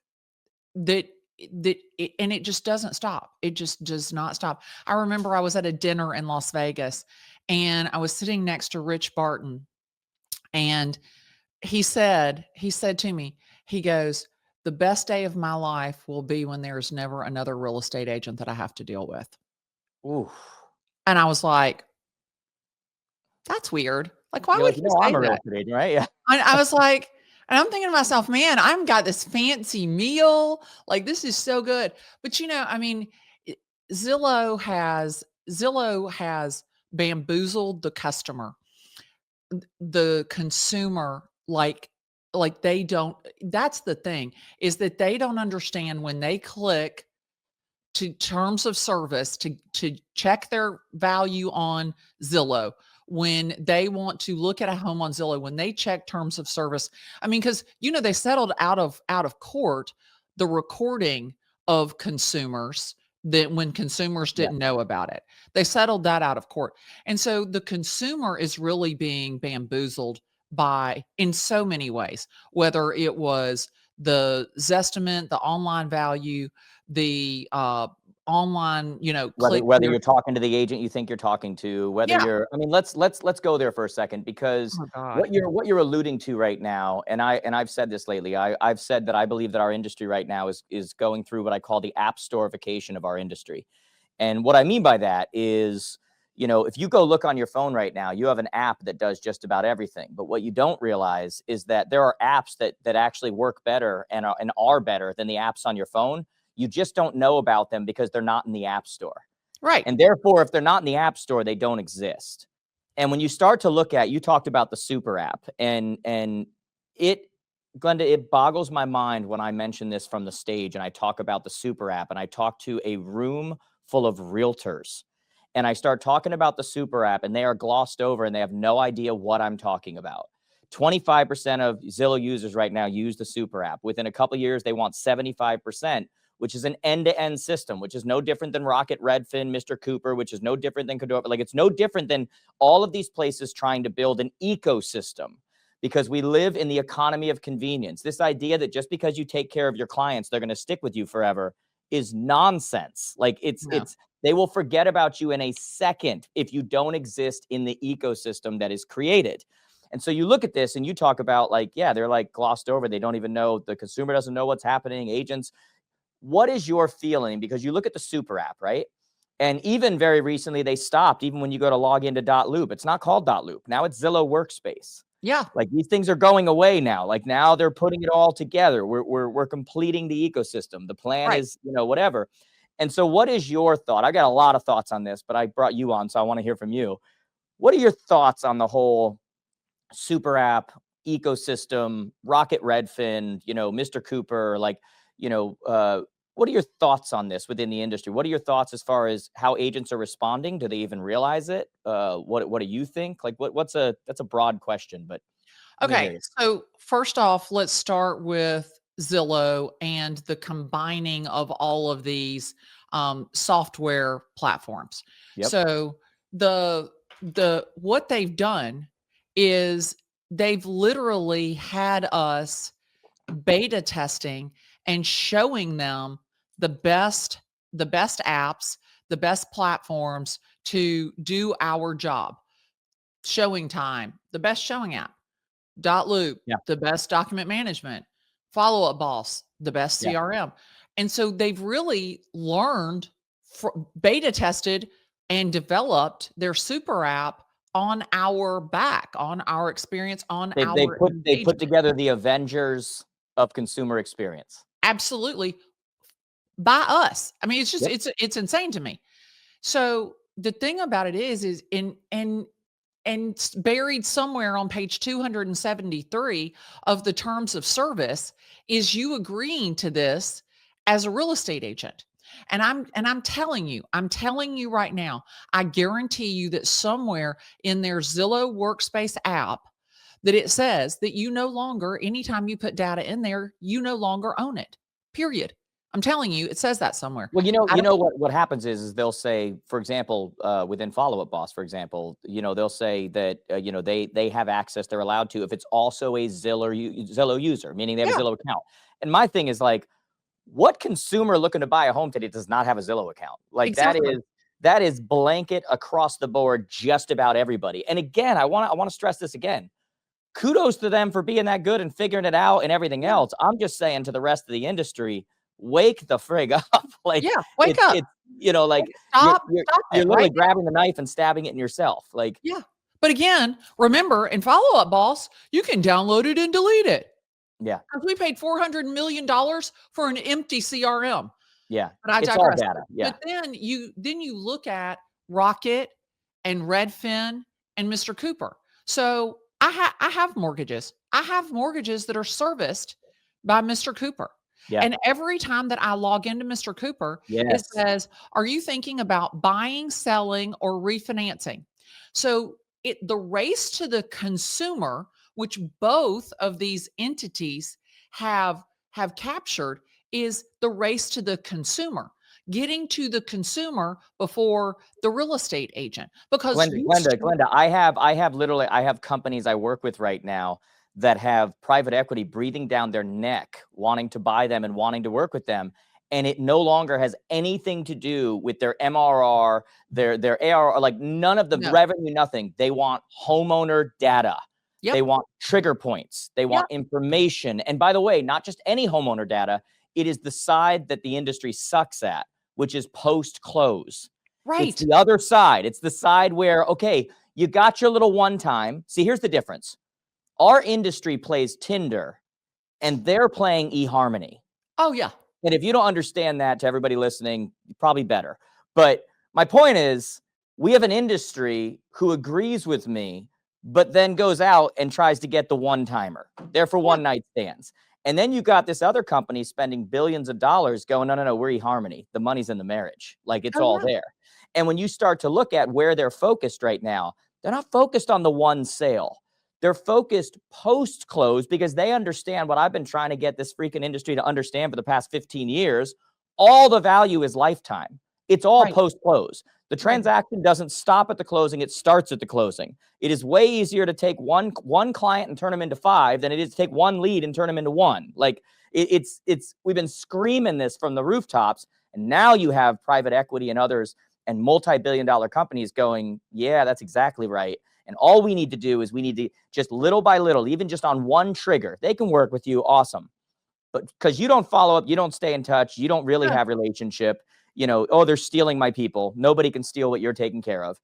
and it just doesn't stop. It just does not stop. I remember I was at a dinner in Las Vegas and I was sitting next to Rich Barton, and he said to me, he goes, "The best day of my life will be when there's never another real estate agent that I have to deal with." Ooh. And I was like, that's weird. Like, why would he say I'm a real that? estate agent, right? Yeah. I was like, and I'm thinking to myself, man, I've got this fancy meal. Like, this is so good. But I mean, Zillow has bamboozled the customer, the consumer, like they don't. That's the thing, is that they don't understand when they click to terms of service to check their value on Zillow, when they want to look at a home on Zillow, when they check terms of service. I mean, because they settled out of court the recording of consumers, that when consumers didn't know about it, they settled that out of court. And so the consumer is really being bamboozled in so many ways, whether it was the Zestimate, the online value, the online, whether you're talking to the agent you think you're talking to, whether you're, I mean, let's go there for a second, because what you're alluding to right now, and I've said this lately, I've said that I believe that our industry right now is going through what I call the app store-ification of our industry. And what I mean by that is, you know, if you go look on your phone right now, you have an app that does just about everything. But what you don't realize is that there are apps that actually work better and are better than the apps on your phone. You just don't know about them because they're not in the App Store. Right. And therefore, if they're not in the App Store, they don't exist. And when you start to look at, you talked about the super app, and it, Glennda, it boggles my mind when I mention this from the stage and I talk about the super app and I talk to a room full of realtors and I start talking about the super app and they are glossed over and they have no idea what I'm talking about. 25% of Zillow users right now use the super app. Within a couple of years, they want 75%, which is an end-to-end system, which is no different than Rocket, Redfin, Mr. Cooper, which is no different than Cador. Like, it's no different than all of these places trying to build an ecosystem, because we live in the economy of convenience. This idea that just because you take care of your clients, they're going to stick with you forever is nonsense. Like, they will forget about you in a second if you don't exist in the ecosystem that is created. And so you look at this and you talk about, like, yeah, they're like glossed over. They don't even know, the consumer doesn't know what's happening. Agents, what is your feeling? Because you look at the super app, right? And even very recently, they stopped, even when you go to log into .loop, it's not called .loop. Now it's Zillow Workspace. Yeah. Like, these things are going away now. Like, now they're putting it all together. We're completing the ecosystem. The plan Right. is, you know, whatever. And so what is your thought? I got a lot of thoughts on this, but I brought you on, so I want to hear from you. What are your thoughts on the whole super app ecosystem, Rocket, Redfin, you know, Mr. Cooper, like, you know, what are your thoughts on this within the industry? What are your thoughts as far as how agents are responding? Do they even realize it? What do you think? Like, that's a broad question, but let me hear Okay. you. So first off, let's start with Zillow and the combining of all of these software platforms. Yep. So the what they've done is they've literally had us beta testing and showing them the best the best apps, the best platforms to do our job. Showing Time, the best showing app. Loop, Yeah. the best document management. Follow Up Boss, the best Yeah. CRM. And so they've really learned, beta tested and developed their super app on our back, on our experience, on our They put engagement. together the Avengers of consumer experience. Absolutely, by us. I mean, it's just Yep. it's insane to me. So the thing about it is buried somewhere on page 273 of the terms of service is you agreeing to this as a real estate agent. And I'm telling you right now, I guarantee you that somewhere in their Zillow Workspace app that it says that you no longer, anytime you put data in there, you no longer own it. Period. I'm telling you, it says that somewhere. Well, I you don't, know what happens is they'll say, for example, within Follow Up Boss, for example, you know, they'll say that you know, they have access, they're allowed to, if it's also a Zillow user, meaning they have a yeah, Zillow account. And my thing is, like, what consumer looking to buy a home today does not have a Zillow account? Like, exactly. that is blanket across the board, just about everybody. And again, I want to stress this again. Kudos to them for being that good and figuring it out and everything Yeah, else. I'm just saying to the rest of the industry, wake the frig up. Like, yeah. Wake up. it's, you know, like, Stop you're it literally right grabbing the knife and stabbing it in yourself. Like, Yeah. But again, remember in Follow Up Boss, you can download it and delete it. yeah, Because we paid $400 million for an empty CRM. yeah. But I It's all digress. data. Yeah. But then you look at Rocket and Redfin and Mr. Cooper. So I have mortgages. I have mortgages that are serviced by Mr. Cooper. Yeah. And every time that I log into Mr. Cooper, it Yes. says, "Are you thinking about buying, selling, or refinancing?" So the race to the consumer, which both of these entities have captured, is the race to the consumer, getting to the consumer before the real estate agent. Because Glennda, I have literally, I have companies I work with right now that have private equity breathing down their neck, wanting to buy them and wanting to work with them. And it no longer has anything to do with their MRR, their ARR, like none of the no, revenue, nothing. They want homeowner data. They yep, want trigger points. They want yep, information. And by the way, not just any homeowner data, it is the side that the industry sucks at, which is post-close. Right. It's the other side. It's the side where, okay, you got your little one time. See, here's the difference. Our industry plays Tinder and they're playing eHarmony. Oh, yeah. And if you don't understand that, to everybody listening, probably better. But my point is, we have an industry who agrees with me, but then goes out and tries to get the one-timer. They're for one-night stands. And then you got this other company spending billions of dollars going, no, we're eHarmony. The money's in the marriage. Like, it's all there. And when you start to look at where they're focused right now, they're not focused on the one sale. They're focused post-close because they understand what I've been trying to get this freaking industry to understand for the past 15 years. All the value is lifetime. It's all post-close. The transaction doesn't stop at the closing. It starts at the closing. It is way easier to take one client and turn them into 5 than it is to take one lead and turn them into 1. Like, we've been screaming this from the rooftops. And now you have private equity and others and multi-billion-dollar companies going, yeah, that's exactly right. And all we need to do is we need to just little by little, even just on one trigger, they can work with you. Awesome. But because you don't follow up, you don't stay in touch, you don't really have relationship, oh, they're stealing my people. Nobody can steal what you're taking care of.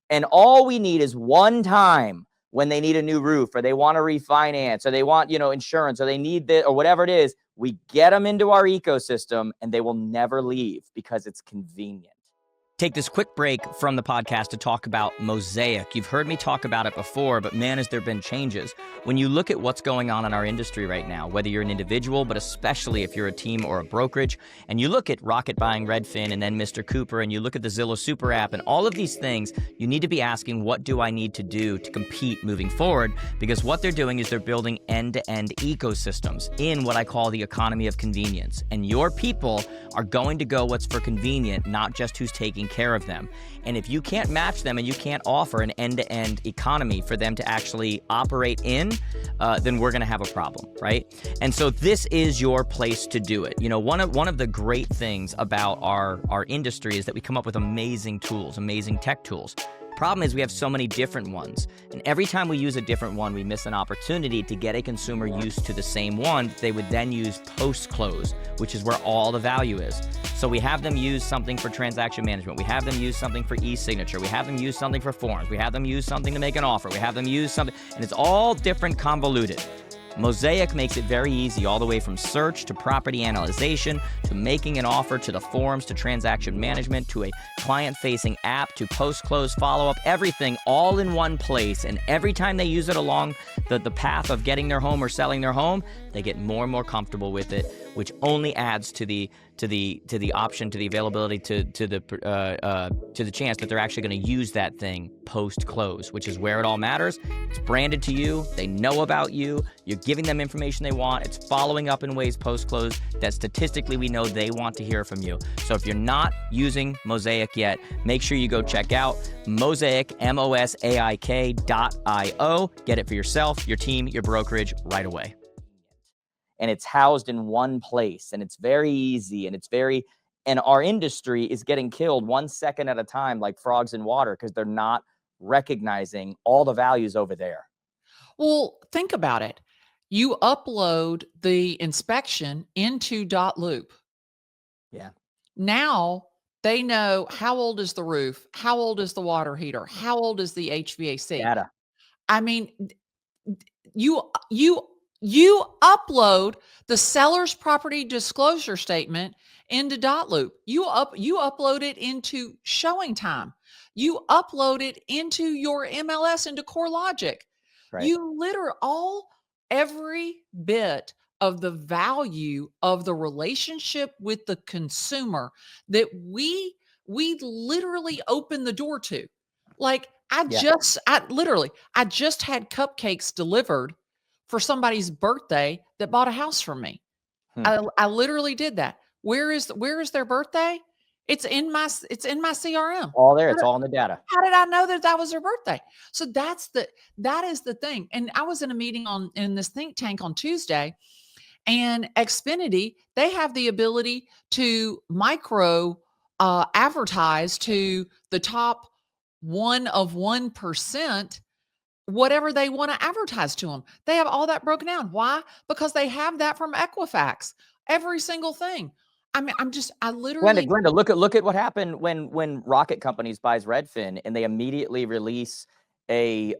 And all we need is one time when they need a new roof or they want to refinance or they want, insurance or they need this or whatever it is, we get them into our ecosystem and they will never leave because it's convenient. Take this quick break from the podcast to talk about Mosaik. You've heard me talk about it before, but man, has there been changes. When you look at what's going on in our industry right now, whether you're an individual, but especially if you're a team or a brokerage, and you look at Rocket buying Redfin and then Mr. Cooper, and you look at the Zillow Super app and all of these things, you need to be asking, what do I need to do to compete moving forward? Because what they're doing is they're building end-to-end ecosystems in what I call the economy of convenience. And your people are going to go what's for convenient, not just who's taking care of them. And if you can't match them and you can't offer an end-to-end economy for them to actually operate in, then we're going to have a problem, right? And so this is your place to do it. One of the great things about our industry is that we come up with amazing tools, amazing tech tools. Problem is we have so many different ones, and every time we use a different one, we miss an opportunity to get a consumer used to the same one that they would then use post-close, which is where all the value is. So we have them use something for transaction management. We have them use something for e-signature. We have them use something for forms. We have them use something to make an offer. We have them use something, and it's all different, convoluted. Mosaik makes it very easy, all the way from search to property analyzation to making an offer to the forms to transaction management to a client-facing app to post-close follow-up, everything all in one place. And every time they use it along the path of getting their home or selling their home, they get more and more comfortable with it, which only adds to the option, to the availability, to the chance that they're actually going to use that thing post-close, which is where it all matters. It's branded to you. They know about you. You're giving them information they want. It's following up in ways post-close that statistically we know they want to hear from you. So if you're not using Mosaik yet, make sure you go check out Mosaik, mosaik.io. Get it for yourself, your team, your brokerage right away. And it's housed in one place, and it's very easy, and our industry is getting killed 1 second at a time like frogs in water because they're not recognizing all the values over there. Well, think about it. You upload the inspection into .loop. Yeah. Now they know how old is the roof, how old is the water heater, how old is the HVAC. Data. I mean, you upload the seller's property disclosure statement into .loop. You upload it into showing time. You upload it into your MLS, into CoreLogic. Right. You every bit of the value of the relationship with the consumer that we literally open the door to. Like I just had cupcakes delivered for somebody's birthday that bought a house from me. I literally did that. Where is their birthday? It's in my CRM. All there. It's all in the data. How did I know that was their birthday? So that is the thing. And I was in a meeting in this think tank on Tuesday, and Xfinity, they have the ability to micro advertise to the top 1% whatever they want to advertise to them. They have all that broken down. Why? Because they have that from Equifax. Every single thing. I mean, I literally, Glenda, look at what happened when Rocket Companies buys Redfin, and they immediately release a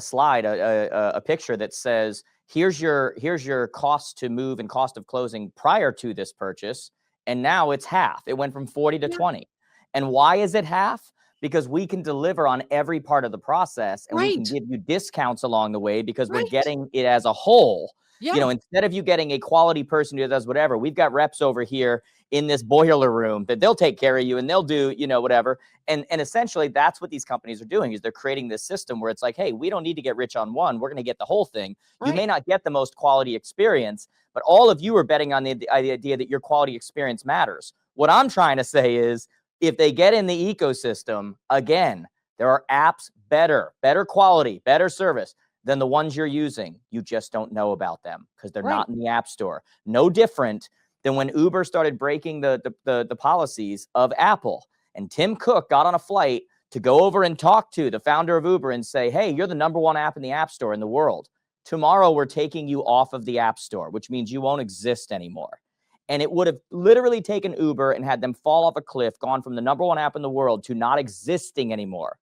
slide, a picture that says, here's your cost to move and cost of closing prior to this purchase, and now it's half. It went from 40 to yeah, 20. And why is it half? Because we can deliver on every part of the process, and we can right, give you discounts along the way because we're right. getting it as a whole. Yeah, Instead of you getting a quality person who does whatever, we've got reps over here in this boiler room that they'll take care of you and they'll do, whatever. And essentially that's what these companies are doing, is they're creating this system where it's like, hey, we don't need to get rich on one. We're going to get the whole thing. You right, may not get the most quality experience, but all of you are betting on the idea that your quality experience matters. What I'm trying to say is, if they get in the ecosystem, again, there are apps better quality, better service than the ones you're using. You just don't know about them because they're right. not in the app store. No different than when Uber started breaking the policies of Apple, and Tim Cook got on a flight to go over and talk to the founder of Uber and say, hey, you're the #1 app in the app store in the world. Tomorrow we're taking you off of the app store, which means you won't exist anymore. And it would have literally taken Uber and had them fall off a cliff, gone from the #1 app in the world to not existing anymore.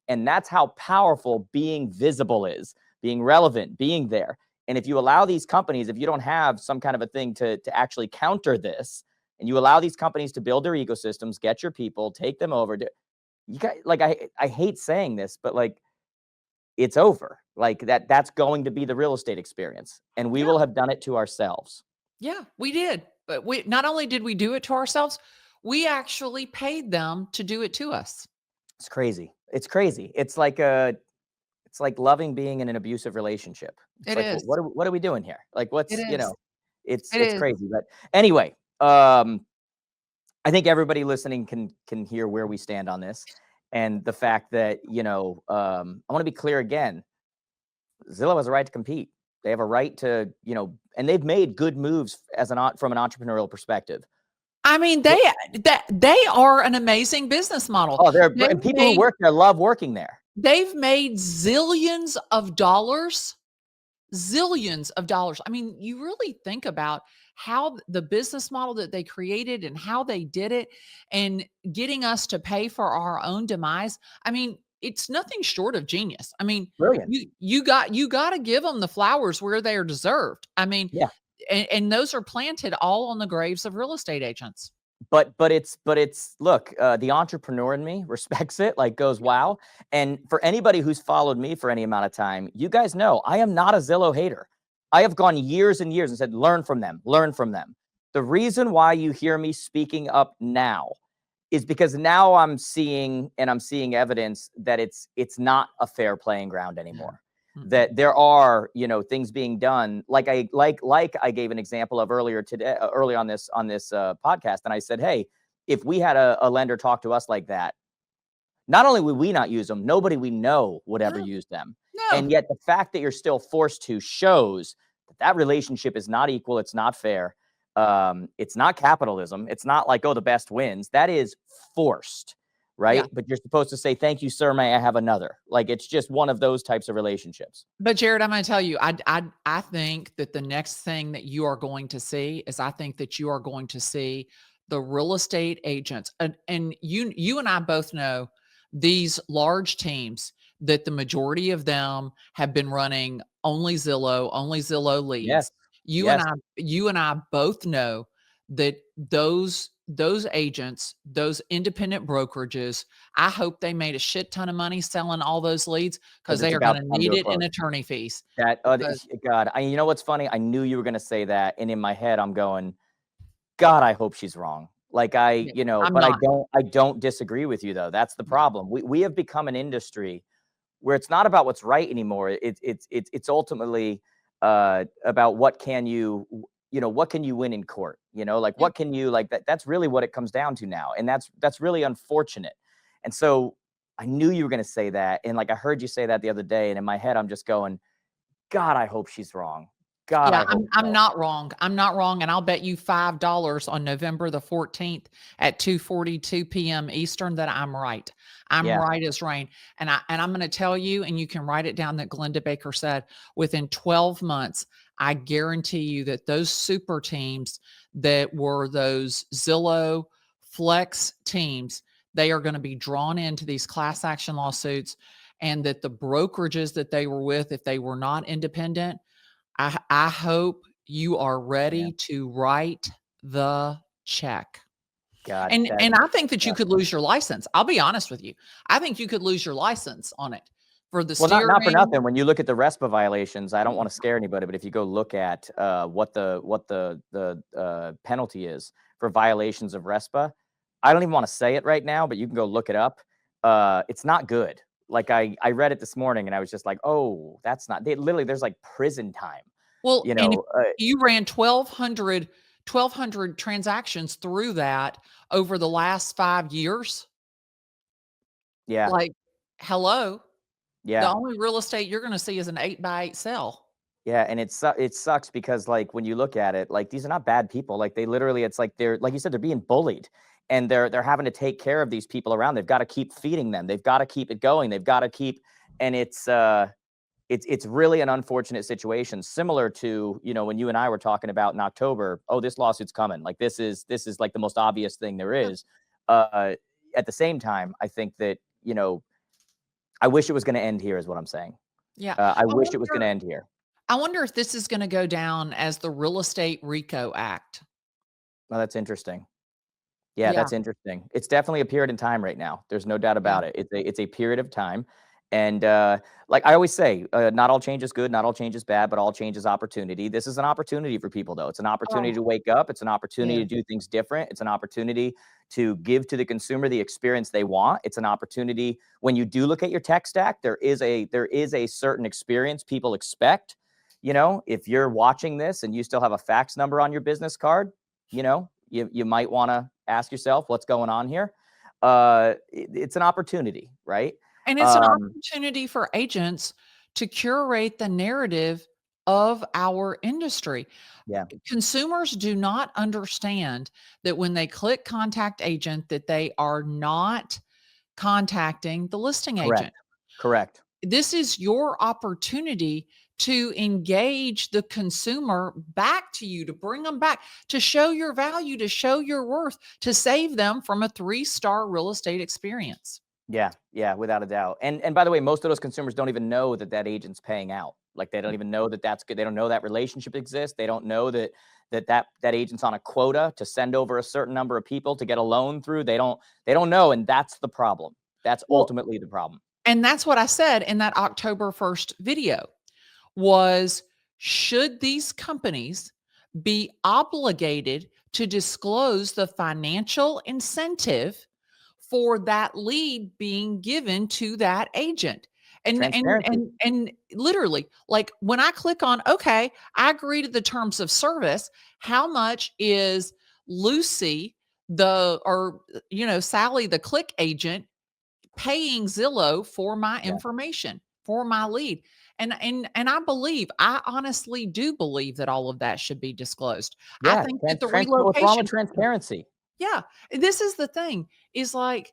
And that's how powerful being visible is, being relevant, being there. And if you allow these companies, if you don't have some kind of a thing to actually counter this, and you allow these companies to build their ecosystems, get your people, take them over, you got, like, I hate saying this, but like, it's over. Like that's going to be the real estate experience, and we Yeah, will have done it to ourselves. yeah, we did. But we not only did we do it to ourselves, we actually paid them to do it to us. It's crazy. It's crazy. It's like loving being in an abusive relationship. It's It like, is. what are we doing here? Like, It what's, is. It it's is. crazy. But anyway, I think everybody listening can hear where we stand on this, and the fact that, I want to be clear again. Zillow has a right to compete. They have a right to, and they've made good moves from an entrepreneurial perspective. I mean, they are an amazing business model. Oh, They've and people who made work there love working there. they've made zillions of dollars. Zillions of dollars. I mean, you really think about how the business model that they created and how they did it and getting us to pay for our own demise. I mean, it's nothing short of genius. I mean, Brilliant. you got to give them the flowers where they are deserved. I mean, Yeah. and those are planted all on the graves of real estate agents. But it's look, the entrepreneur in me respects it, like goes, wow. And for anybody who's followed me for any amount of time, you guys know I am not a Zillow hater. I have gone years and years and said, learn from them, learn from them. The reason why you hear me speaking up now is because now I'm seeing evidence that it's not a fair playing ground Yeah. anymore. Mm-mm. That there are, things being done, like I gave an example of earlier today, early on this podcast, and I said, hey, if we had a lender talk to us like that, not only would we not use them, nobody we know would ever No, use them. no. And yet the fact that you're still forced to shows that relationship is not equal. It's not fair. It's not capitalism. It's not like, oh, the best wins. That is forced, Yeah. right? But you're supposed to say, thank you, sir. May I have another? Like, it's just one of those types of relationships. But Jared, I'm going to tell you, I think that the next thing that you are going to see is I think that you are going to see the real estate agents, and you and I both know these large teams that the majority of them have been running only Zillow Yes. leads. Yes. You and I both know that those agents, those independent brokerages, I hope they made a shit ton of money selling all those leads because Because it's they are about gonna to come to need a it in close. attorney fees That, because God, you know what's funny? I knew you were going to say that. And in my head, I'm going, God, I hope she's wrong. Like yeah, I'm but I not. don't disagree with you though. That's the Yeah, problem. We have become an industry where it's not about what's right anymore. It's ultimately about what can you win in court? Like yeah. what can you like that's really what it comes down to now. And that's really unfortunate. And so I knew you were going to say that. And like I heard you say that the other day. And in my head, I'm just going, God, I hope she's wrong. God, Yeah, I hope I'm so. not wrong. I'm not wrong, and I'll bet you $5 on November the 14th at 2:42 PM Eastern that I'm right. I'm Yeah. right as rain. And I'm gonna tell you, and you can write it down, that Glennda Baker said, within 12 months, I guarantee you that those super teams that were those Zillow flex teams, they are gonna be drawn into these class action lawsuits, and that the brokerages that they were with, if they were not independent, I hope you are Yeah. ready to write the check. God, And I think that you yeah. could lose your license. I'll be honest with you. I think you could lose your license on it for the Well, not for steering. nothing. When you look at the RESPA violations, I don't want to scare anybody, but if you go look at what the penalty is for violations of RESPA, I don't even want to say it right now, but you can go look it up. It's not good. Like I read it this morning and I was just like, oh, that's not. Literally, there's like prison time. Well, You and if know, you ran 1,200 transactions through that over the last 5 years, yeah, like, hello, the yeah. only real estate you're gonna see is an 8 by 8 cell. Yeah, and it sucks because, like, when you look at it, like, these are not bad people. Like, they literally, it's like they're, like you said, they're being bullied, and they're having to take care of these people around. They've got to keep feeding them. They've got to keep it going. They've got to keep, and it's really an unfortunate situation, similar to, you know, when you and I were talking about in October. Oh, this lawsuit's coming. Like, this is like the most obvious thing there Yeah. is. Uh, at the same time, I think that, you know, I wish it was going to end here, is what I'm saying. Yeah. I I wish it was going to wonder end here. I wonder if this is gonna go down as the Real Estate RICO Act. Oh, that's interesting. Yeah, Yeah, that's interesting. It's definitely a period in time right now. There's no doubt yeah. about it. It's a period of time, and like I always say, not all change is good, not all change is bad, but all change is opportunity. This is an opportunity for people, though. It's an opportunity Oh, to wake up. It's an opportunity yeah. to do things different. It's an opportunity to give to the consumer the experience they want. It's an opportunity when you do look at your tech stack. There is a certain experience people expect. You know, if you're watching this and you still have a fax number on your business card, you know, you might want to ask yourself what's going on here. It's an opportunity, right? And it's an Um, opportunity for agents to curate the narrative of our industry. yeah, Consumers do not understand that when they click contact agent, that they are not contacting the listing correct, agent. correct. This is your opportunity to engage the consumer back to you, to bring them back, to show your value, to show your worth, to save them from a 3-star real estate experience. Yeah, yeah, without a doubt. And by the way, most of those consumers don't even know that that agent's paying out. Like, they don't even know that that's good. They don't know that relationship exists. They don't know that agent's on a quota to send over a certain number of people to get a loan through. They don't know, and that's the problem. That's Well, ultimately the problem. and that's what I said in that October 1st video was, should these companies be obligated to disclose the financial incentive for that lead being given to that agent? Transparency. And literally, like, when I click on, okay, I agree to the terms of service, how much is Lucy, Sally, the click agent, paying Zillow for my Yeah, information, for my lead? And I honestly do believe that all of that should be disclosed. I yeah. think that the What's wrong with relocation, transparency? yeah, this is the thing, is like,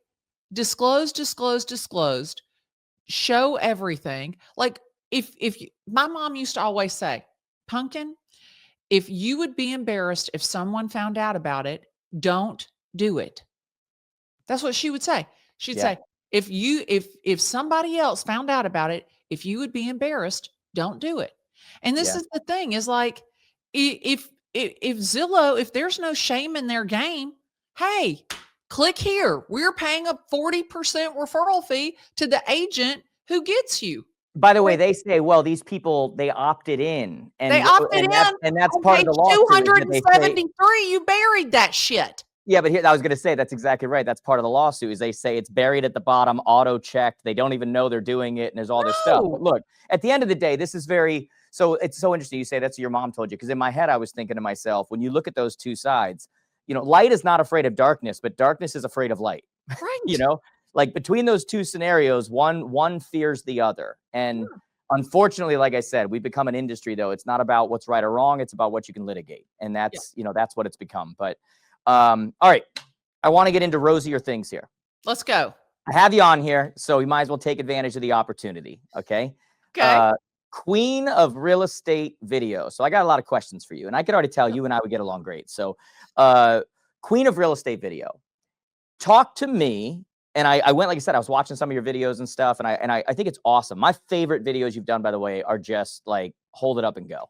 disclose, disclose, disclosed, show everything. Like, my mom used to always say, Pumpkin, if you would be embarrassed if someone found out about it, don't do it. That's what she would say. She'd Yeah, say, if somebody else found out about it, if you would be embarrassed, don't do it. And this yeah. is the thing, is like, if Zillow, if there's no shame in their game, hey, click here. We're paying a 40% referral fee to the agent who gets you. By the way, Well, they say, well, these people, they opted in, they opted in and that's on part of the page lawsuit is that they say, 273. You buried that shit. yeah, but here, I was going to say, that's exactly right. That's part of the lawsuit is they say it's buried at the bottom, auto checked. They don't even know they're doing it, and there's all this stuff. No. But look, at the end of the day, this is very, so it's so interesting. You say that's what your mom told you, because in my head, I was thinking to myself, when you look at those two sides, you know, light is not afraid of darkness, but darkness is afraid of light. You Right. know, like between those two scenarios, one fears the other. And Unfortunately, like I said, we've become an industry, though. It's not about what's right or wrong. It's about what you can litigate. And that's, that's what it's become. But all right, I want to get into rosier things here. Let's go. I have you on here, so we might as well take advantage of the opportunity. Okay. Okay. Queen of real estate video. So I got a lot of questions for you, and I could already tell you and I would get along great. So queen of real estate video, talk to me. And I went, like I said, I was watching some of your videos and stuff, and I think it's awesome. My favorite videos you've done, by the way, are just like hold it up and go.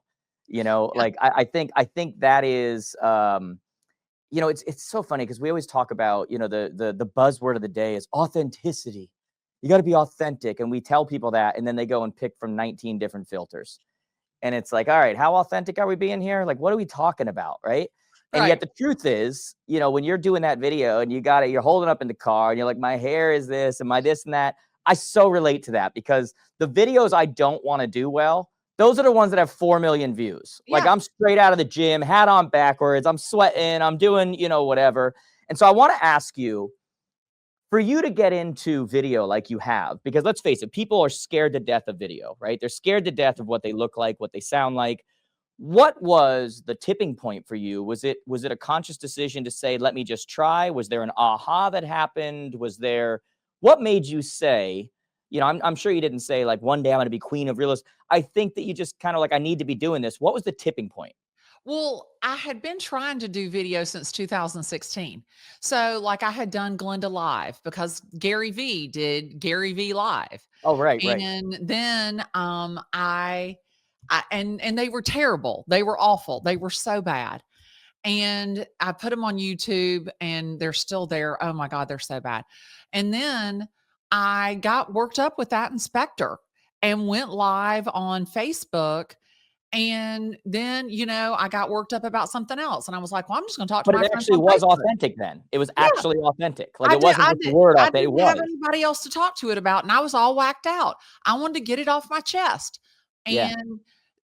Like I think that is it's so funny because we always talk about, the buzzword of the day is authenticity. You got to be authentic. And we tell people that, and then they go and pick from 19 different filters. And it's like, all right, how authentic are we being here? Like, what are we talking about? Right. And yet the truth is, when you're doing that video and you're holding up in the car and you're like, my hair is this and my this and that. I so relate to that because the videos I don't want to do well, those are the ones that have 4 million views. Like I'm straight out of the gym, hat on backwards, I'm sweating, I'm doing, whatever. And so I want to ask you, for you to get into video like you have, because let's face it, people are scared to death of video, right? They're scared to death of what they look like, what they sound like. What was the tipping point for you? Was it a conscious decision to say, let me just try? Was there an aha that happened? What made you say, I'm sure you didn't say like, one day I'm going to be queen of real estate. I think that you just kind of like, I need to be doing this. What was the tipping point? Well, I had been trying to do video since 2016. So like I had done Glennda Live because Gary V did Gary V Live. Oh, right. And then and they were terrible. They were awful. They were so bad. And I put them on YouTube and they're still there. Oh my God, they're so bad. And then I got worked up with that inspector and went live on Facebook. And then, I got worked up about something else. And I was like, well, I'm just going to talk to my friends. But it actually was authentic then. It was actually authentic. Like it wasn't just the word out there. It was. I didn't have anybody else to talk to it about. And I was all whacked out. I wanted to get it off my chest.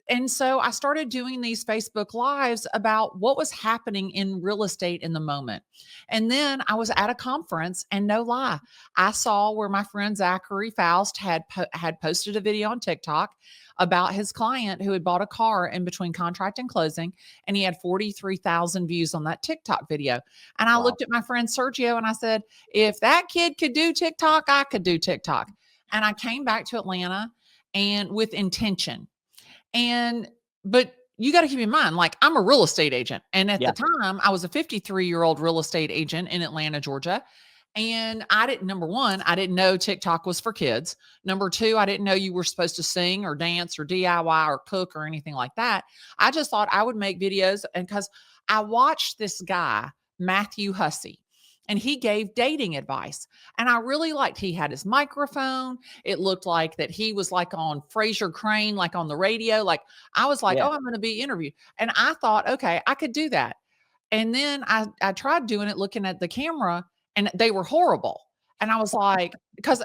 And so I started doing these Facebook Lives about what was happening in real estate in the moment. And then I was at a conference, and no lie, I saw where my friend Zachary Faust had posted a video on TikTok about his client who had bought a car in between contract and closing, and he had 43,000 views on that TikTok video. And I looked at my friend Sergio and I said, if that kid could do TikTok, I could do TikTok. And I came back to Atlanta and with intention. But you got to keep in mind, like I'm a real estate agent. And at the time I was a 53-year-old real estate agent in Atlanta, Georgia. And number one, I didn't know TikTok was for kids. Number two, I didn't know you were supposed to sing or dance or DIY or cook or anything like that. I just thought I would make videos. And because I watched this guy, Matthew Hussey, and he gave dating advice. And I really liked, he had his microphone. It looked like that he was like on Fraser Crane, like on the radio. Like I was like, oh, I'm going to be interviewed. And I thought, okay, I could do that. And then I tried doing it, looking at the camera, and they were horrible. And I was like, because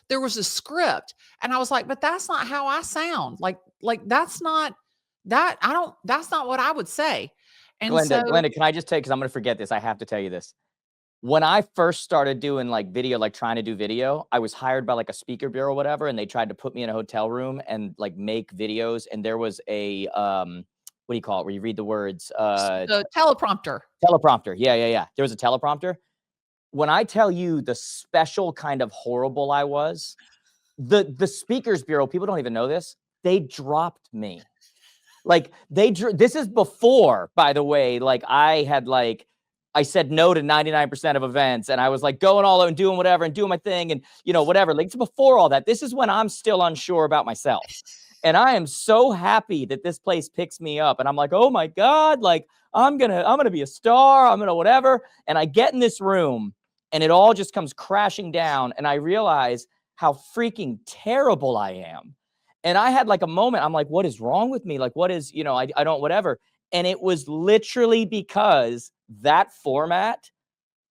there was a script, and I was like, but that's not how I sound. Like that's not what I would say. And Glennda, can I just tell you, because I'm going to forget this. I have to tell you this. When I first started doing like video, like trying to do video, I was hired by like a speaker bureau or whatever. And they tried to put me in a hotel room and like make videos. And there was a, what do you call it? Where you read the words, the teleprompter. Yeah. There was a teleprompter. When I tell you the special kind of horrible I was, the speakers bureau, people don't even know this. They dropped me. Like this is before, by the way, like I said no to 99% of events, and I was like going all out and doing whatever and doing my thing and, whatever. Like it's before all that. This is when I'm still unsure about myself. And I am so happy that this place picks me up. And I'm like, oh my God, like I'm going to be a star. I'm going to whatever. And I get in this room and it all just comes crashing down. And I realize how freaking terrible I am. And I had like a moment. I'm like, what is wrong with me? Like, what is, I don't, whatever. And it was literally because that format,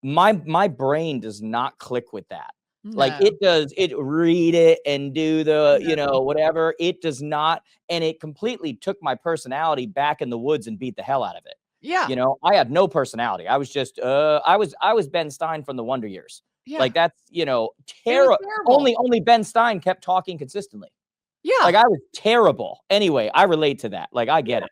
my brain does not click with that. No. Like it read it and do the, whatever. It does not. And it completely took my personality back in the woods and beat the hell out of it. Yeah. I had no personality. I was just, I was Ben Stein from the Wonder Years. Yeah. Like that's, terrible. Only Ben Stein kept talking consistently. Yeah. Like, I was terrible. Anyway, I relate to that. Like, I get Yeah. it.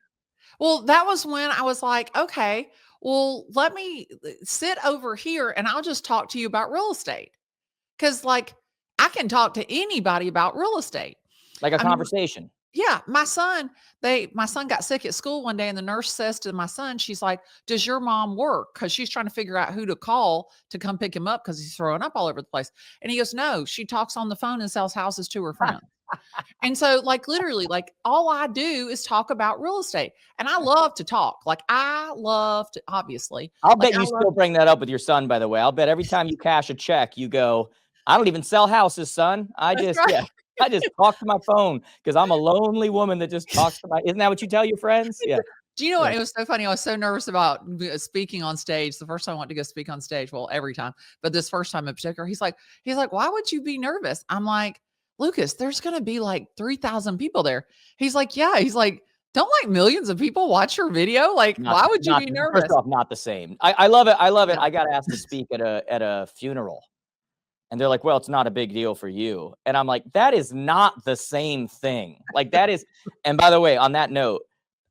Well, that was when I was like, okay, well, let me sit over here and I'll just talk to you about real estate. Cause like I can talk to anybody about real estate. Like a I mean, conversation. yeah, my son got sick at school one day and the nurse says to my son, she's like, "Does your mom work?" Cuz she's trying to figure out who to call to come pick him up cuz he's throwing up all over the place. And he goes, "No, she talks on the phone and sells houses to her friends." And so like literally like all I do is talk about real estate. And I love to talk. Like I love to obviously. I'll Like bet I you love still bring that up with your son, by the way. I'll bet every time you cash a check, you go, "I don't even sell houses, son. I That's just, right. yeah, I just talk to my phone because I'm a lonely woman that just talks to my." Isn't that what you tell your friends? Yeah. Do you know Yeah. what? It was so funny. I was so nervous about speaking on stage. The first time I went to go speak on stage, well, every time, but this first time in particular, he's like, "Why would you be nervous?" I'm like, "Lucas, there's going to be like 3,000 people there." He's like, "Yeah." He's like, "Don't like millions of people watch your video? Like, why would you Not be first nervous?" off, not the same. I love it. I love it. Yeah. I got asked to speak at a funeral. And they're like, "Well, it's not a big deal for you." And I'm like, "That is not the same thing." Like that is, and by the way, on that note,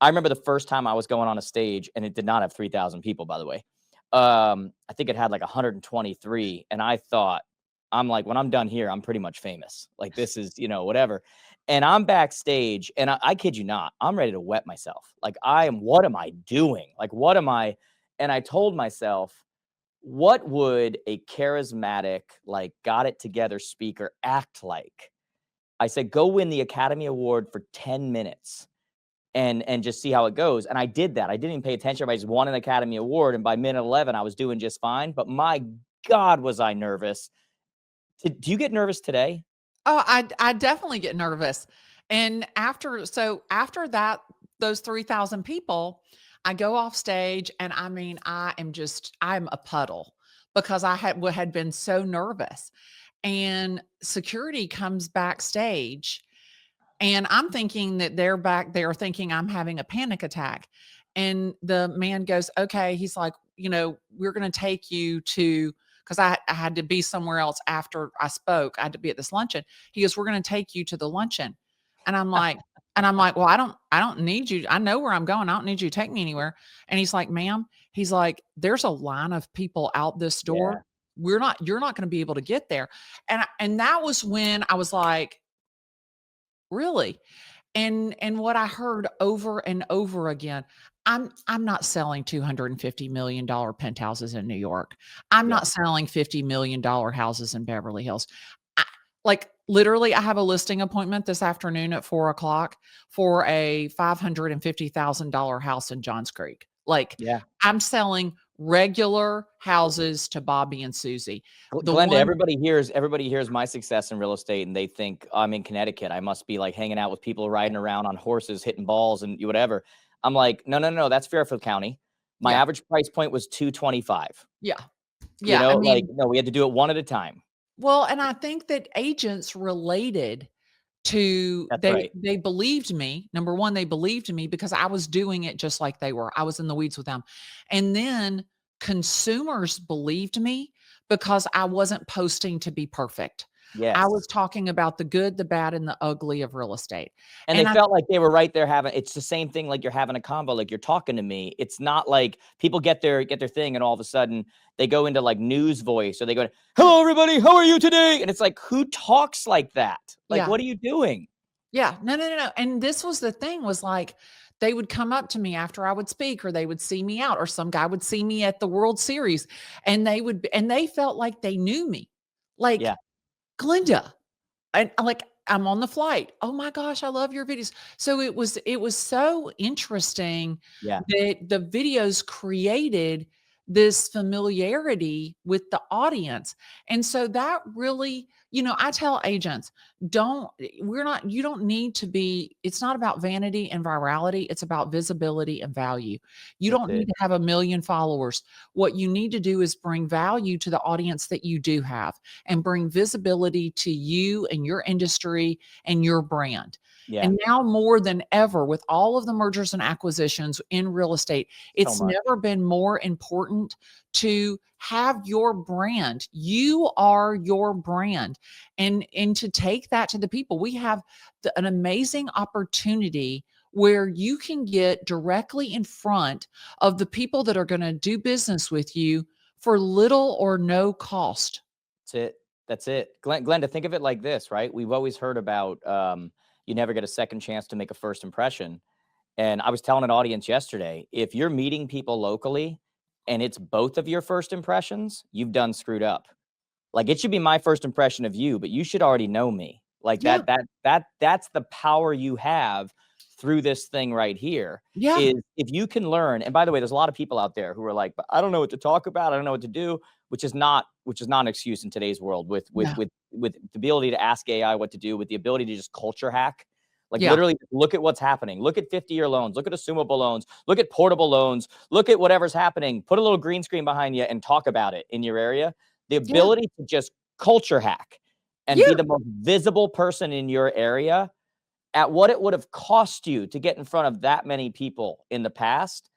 I remember the first time I was going on a stage and it did not have 3,000 people, by the way. I think it had like 123. And I thought, I'm like, when I'm done here, I'm pretty much famous. Like this is, whatever. And I'm backstage and I kid you not, I'm ready to wet myself. Like what am I doing? Like, what am I? And I told myself, what would a charismatic, like, got it together speaker act like? I said, go win the Academy Award for 10 minutes and just see how it goes. And I did that. I didn't even pay attention. I just won an Academy Award. And by minute 11, I was doing just fine. But my God, was I nervous. Do you get nervous today? Oh, I definitely get nervous. And after that, those 3,000 people, I go off stage and I mean, I'm a puddle because had been so nervous. And security comes backstage and I'm thinking that they're back there thinking I'm having a panic attack. And the man goes, "Okay." He's like, "We're going to take you to," because I had to be somewhere else after I spoke. I had to be at this luncheon. He goes, "We're going to take you to the luncheon." And I'm like, "Well, I don't need you. I know where I'm going. I don't need you to take me anywhere." And he's like, "Ma'am," he's like, "There's a line of people out this Yeah. door. You're not going to be able to get there." And that was when I was like, "Really?" And what I heard over and over again, I'm not selling $250 million penthouses in New York. I'm Yeah. not selling $50 million houses in Beverly Hills. I, like literally, I have a listing appointment this afternoon at 4 o'clock for a $550,000 house in Johns Creek. Like Yeah. I'm selling regular houses to Bobby and Susie. The Glenda, one, everybody hears my success in real estate and they think I'm in Connecticut. I must be like hanging out with people riding around on horses, hitting balls and whatever. I'm like, no, no, no, that's Fairfield County. My yeah, average price point was 225. yeah, yeah. I Like, mean, no, we had to do it one at a time. well, and I think that agents related to That's right. they believed me. Number 1, they believed me because I was doing it just like they were. I was in the weeds with them. And then consumers believed me because I wasn't posting to be perfect. I was Yes. talking about the good, the bad, and the ugly of real estate. And they And I felt like they were right there having it's the same thing like you're having a convo, like you're talking to me. It's not like people get their thing and all of a sudden they go into like news voice or they go, "Hello everybody, how are you today?" And it's like, who talks like that? Like, yeah. what are you doing? Yeah. No, no, no, no. And this was the thing was like they would come up to me after I would speak or they would see me out or some guy would see me at the World Series and and they felt like they knew me. Like, Yeah. "Glenda," and like I'm on the flight. "Oh my gosh, I love your videos." So it was so interesting Yeah. that the videos created this familiarity with the audience. And so that really, I tell agents, you don't need to be, it's not about vanity and virality. It's about visibility and value. You That's don't need it. to have a million followers. What you need to do is bring value to the audience that you do have and bring visibility to you and your industry and your brand. Yeah. And now more than ever, with all of the mergers and acquisitions in real estate, So it's much. never been more important to have your brand. You are your brand. And to take that to the people. We have an amazing opportunity where you can get directly in front of the people that are going to do business with you for little or no cost. That's it. That's it. Glenda, think of it like this, right? We've always heard about you never get a second chance to make a first impression. And I was telling an audience yesterday, if you're meeting people locally and it's both of your first impressions, you've done screwed up. Like, it should be my first impression of you, but you should already know me. Like Yeah. that's the power you have through this thing right here. Yeah. Is if you can learn. And by the way, there's a lot of people out there who are like, but I don't know what to talk about. I don't know what to do, which is not an excuse in today's world with No. the ability to ask AI what to do, with the ability to just culture hack. Like, Yeah. literally look at what's happening. Look at 50-year loans. Look at assumable loans. Look at portable loans. Look at whatever's happening. Put a little green screen behind you and talk about it in your area. The Yeah. ability to just culture hack and Yeah. be the most visible person in your area at what it would have cost you to get in front of that many people in the past.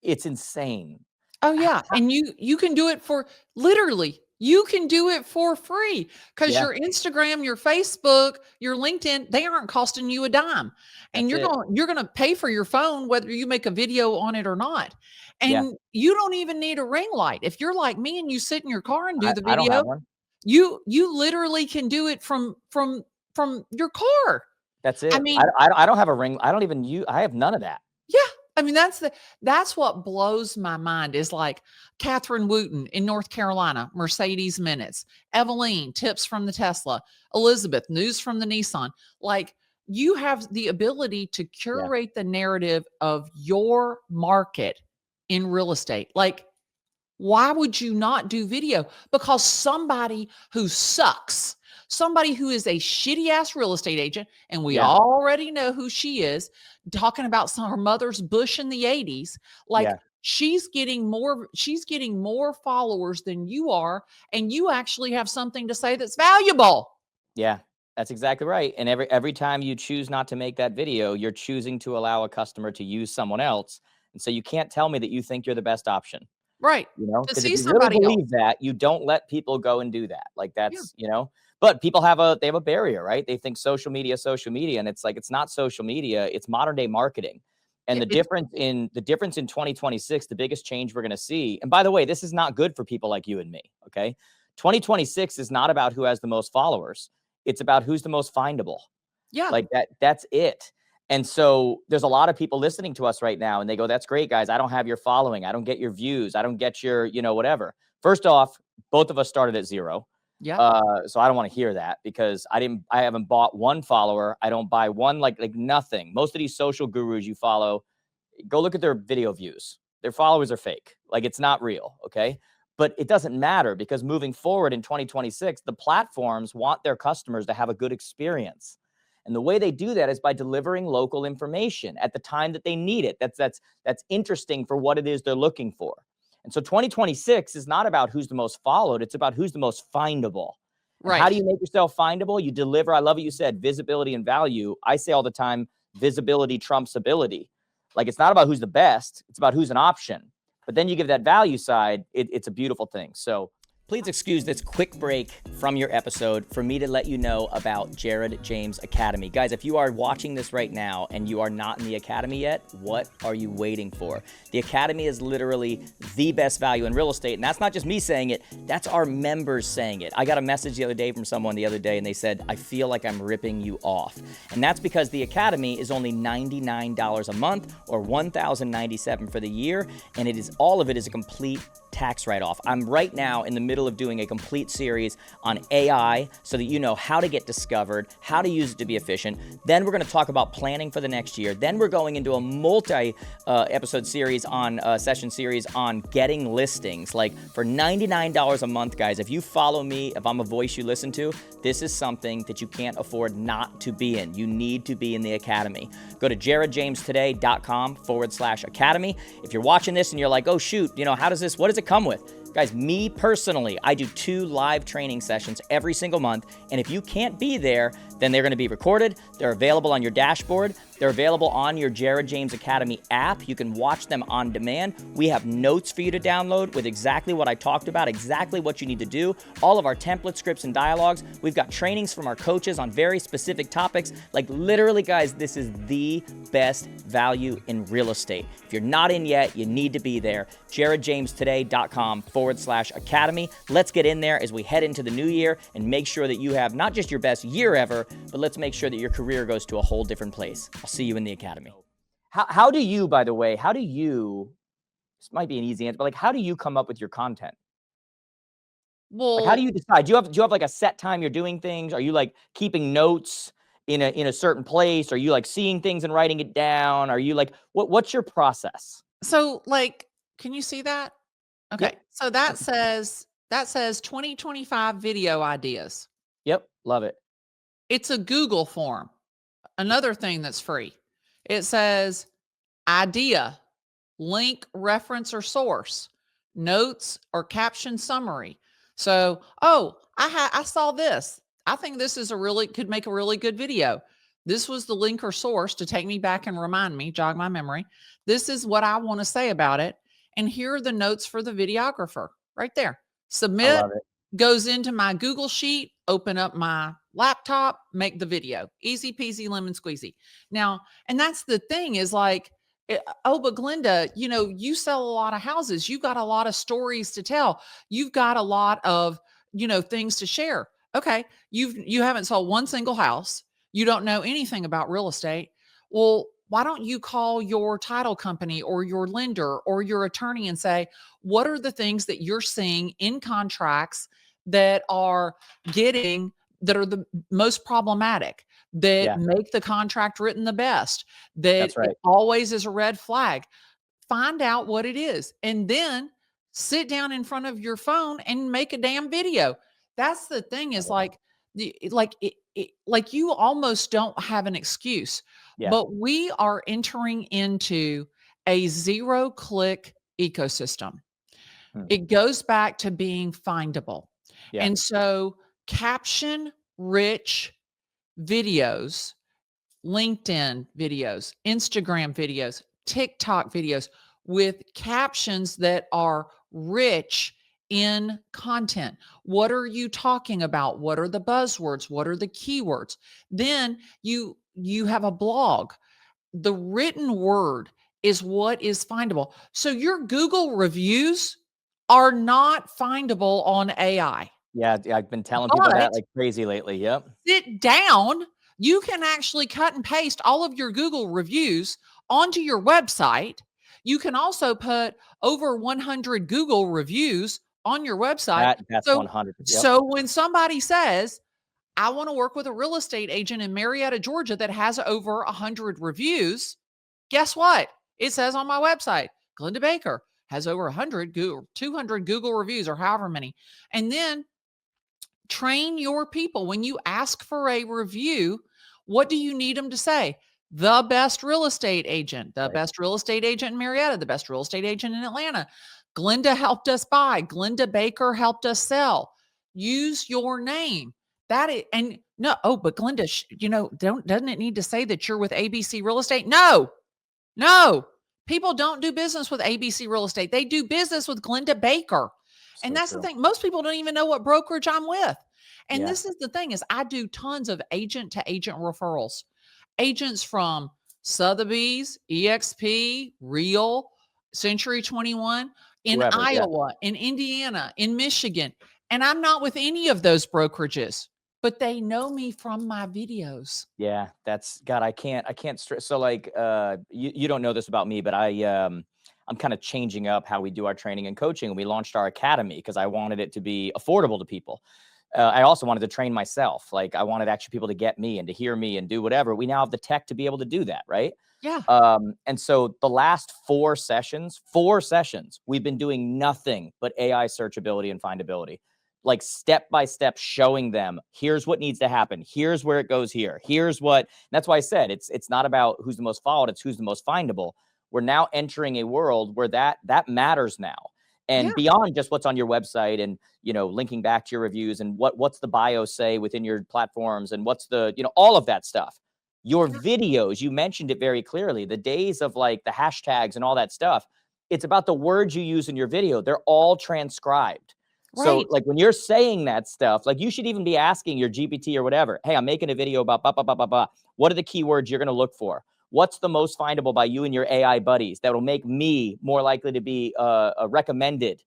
It's insane. Oh, yeah, and you can do it for literally, you can do it for free because Yeah, your Instagram, your Facebook, your LinkedIn, they aren't costing you a dime, and that's it. you're gonna pay for your phone whether you make a video on it or not, Yeah, and you don't even need a ring light. If you're like me and you sit in your car and do the I don't video, have one. you literally can do it from your car. That's I it. mean, I don't have a ring. I don't even use. I have none of that. yeah. I mean, that's what blows my mind is like Catherine Wooten in North Carolina, Mercedes Minutes, Eveline, tips from the Tesla, Elizabeth, news from the Nissan. Like, you have the ability to Yeah, curate the narrative of your market in real estate. Like, why would you not do video? Because somebody who sucks, somebody who is a shitty ass real estate agent, and we yeah, already know who she is, talking about her mother's Bush in the 80s, like yeah, she's getting more followers than you are, and you actually have something to say that's valuable. yeah. That's exactly right. And every time you choose not to make that video, you're choosing to allow a customer to use someone else. And so you can't tell me that you think you're the best option. Right. To Because if see you really somebody else. believe that, you don't let people go and do that. Like, Yeah. but people have a barrier, right? They think social media, and it's like, it's not social media, it's modern day marketing. And Yeah. the difference in 2026, the biggest change we're going to see. And by the way, this is not good for people like you and me. Okay. 2026 is not about who has the most followers. It's about who's the most findable. Yeah. Like that's it. And so there's a lot of people listening to us right now and they go, that's great, guys. I don't have your following. I don't get your views. I don't get your, whatever. First off, both of us started at zero. Yeah. So I don't want to hear that because I haven't bought one follower. I don't buy one, like nothing. Most of these social gurus you follow, go look at their video views. Their followers are fake. Like, it's not real. Okay. But it doesn't matter because moving forward in 2026, the platforms want their customers to have a good experience. And the way they do that is by delivering local information at the time that they need it. That's interesting for what it is they're looking for. And so 2026 is not about who's the most followed. It's about who's the most findable. And how Right. do you make yourself findable? You deliver. I love what you said, visibility and value. I say all the time, visibility trumps ability. Like, it's not about who's the best. It's about who's an option. But then you give that value side, it's a beautiful thing. So please excuse this quick break from your episode for me to let you know about Jared James Academy. Guys, if you are watching this right now and you are not in the Academy yet, what are you waiting for? The Academy is literally the best value in real estate. And that's not just me saying it, that's our members saying it. I got a message the other day from someone the other day and they said, I feel like I'm ripping you off. And that's because the Academy is only $99 a month or $1,097 for the year. And all of it is a complete tax write-off. I'm right now in the middle of doing a complete series on AI so that you know how to get discovered, how to use it to be efficient. Then we're going to talk about planning for the next year. Then we're going into a multi-episode series session series on getting listings. Like, for $99 a month, guys, if you follow me, if I'm a voice you listen to, this is something that you can't afford not to be in. You need to be in the Academy. Go to jaredjamestoday.com/academy. If you're watching this and you're like, oh shoot, what does it come with? Guys, me personally, I do 2 live training sessions every single month. And if you can't be there, then they're going to be recorded. They're available on your dashboard. They're available on your Jared James Academy app. You can watch them on demand. We have notes for you to download with exactly what I talked about, exactly what you need to do, all of our template scripts and dialogues. We've got trainings from our coaches on very specific topics. Like literally, guys, this is the best value in real estate. If you're not in yet, you need to be there. jaredjamestoday.com/academy. Let's get in there as we head into the new year and make sure that you have not just your best year ever, but let's make sure that your career goes to a whole different place. I'll see you in the academy. How do you, by the way, this might be an easy answer, but like, how do you come up with your content? Like, how do Well, you decide? Do you have like a set time you're doing things? Are you like keeping notes in a certain place? Are you like seeing things and writing it down? Are you like, what's your process? so like, can you see that? Okay. Yep. So that says 2025 video ideas. Yep. Love it. It's a Google form. Another thing that's free. It says idea, link, reference, or source, notes or caption summary. So, oh, I saw this. I think this is could make a really good video. This was the link or source to take me back and remind me, jog my memory. This is what I want to say about it. And here are the notes for the videographer right there. I Submit love it. goes into my Google Sheet, open up my laptop, make the video. Easy peasy lemon squeezy. Now, and that's the thing is like, oh, but Glennda, you sell a lot of houses. You've got a lot of stories to tell. You've got a lot of, things to share. Okay. You haven't sold one single house. You don't know anything about real estate. Well, why don't you call your title company or your lender or your attorney and say, what are the things that you're seeing in contracts that are the most problematic, that Yeah, make the contract written the best, that that's right. it always is a red flag? Find out what it is and then sit down in front of your phone and make a damn video. That's the thing is like like you almost don't have an excuse, Yeah. but we are entering into a zero click ecosystem. Hmm. It goes back to being findable. Yeah. And so caption rich videos, LinkedIn videos, Instagram videos, TikTok videos with captions that are rich in content. What are you talking about? What are the buzzwords? What are the keywords? Then you have a blog. The written word is what is findable. So your Google reviews are not findable on AI. Yeah, I've been telling people that But like crazy lately. Yep. sit down, you can actually cut and paste all of your Google reviews onto your website. You can also put over 100 Google reviews on your website. That's So 100. Yep. so when somebody says, I want to work with a real estate agent in Marietta, Georgia that has over 100 reviews, guess what? It says on my website, Glennda Baker has over 100 Google, 200 Google reviews or however many. And then train your people. When you ask for a review, what do you need them to say? The best real estate agent, the Right. best real estate agent in Marietta, the best real estate agent in Atlanta. Glennda helped us buy. Glennda Baker helped us sell. Use your name. That is, and no, oh, but Glennda, doesn't it need to say that you're with ABC Real Estate? No, no. People don't do business with ABC Real Estate. They do business with Glennda Baker. And So that's the true. thing. Most people don't even know what brokerage I'm with. And Yeah. this is the thing is I do tons of agent to agent referrals. Agents from Sotheby's, EXP, Real, Century 21 in Whoever. Yeah. Iowa, in Indiana, in Michigan. And I'm not with any of those brokerages, but they know me from my videos. Yeah. That's God. I can't stress. So like, you don't know this about me, but I'm kind of changing up how we do our training and coaching. And we launched our academy because I wanted it to be affordable to people. I also wanted to train myself. Like I wanted actually people to get me and to hear me and do whatever. We now have the tech to be able to do that. Right. Yeah. And so the last 4 sessions, we've been doing nothing but AI searchability and findability, like step by step showing them, here's what needs to happen. Here's where it goes here. Here's what, that's why I said, it's not about who's the most followed. It's who's the most findable. We're now entering a world where that matters now. Yeah. And beyond just what's on your website and, linking back to your reviews and what's the bio say within your platforms and what's the, all of that stuff. Your videos, you mentioned it very clearly, the days of like the hashtags and all that stuff. It's about the words you use in your video. They're all transcribed. So Right. like when you're saying that stuff, like you should even be asking your GPT or whatever, hey, I'm making a video about blah, blah, blah, blah, blah. What are the keywords you're going to look for? What's the most findable by you and your AI buddies that will make me more likely to be recommended,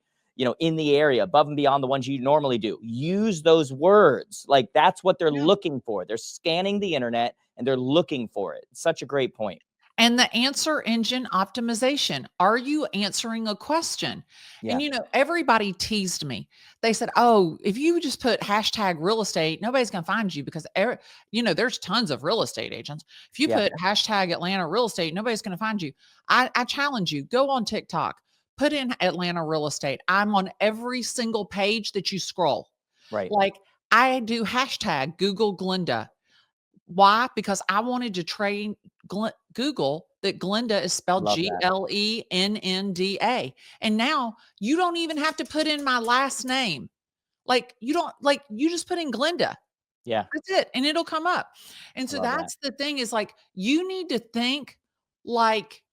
in the area above and beyond the ones you normally do? Use those words. Like that's what they're looking for. They're scanning the internet and they're looking for it. It's such a great point. And the answer engine optimization. Are you answering a question? Yeah. And everybody teased me. They said, "Oh, if you just put hashtag real estate, nobody's going to find you because there's tons of real estate agents. If you put hashtag Atlanta real estate, nobody's going to find you." I challenge you, go on TikTok, put in Atlanta real estate. I'm on every single page that you scroll. Right. Like I do hashtag Google Glennda. Why? Because I wanted to train Google that Glennda is spelled Love that. Glennda. And now you don't even have to put in my last name. Like you just put in Glennda. Yeah. That's it. And it'll come up. And so that's the thing is like, you need to think like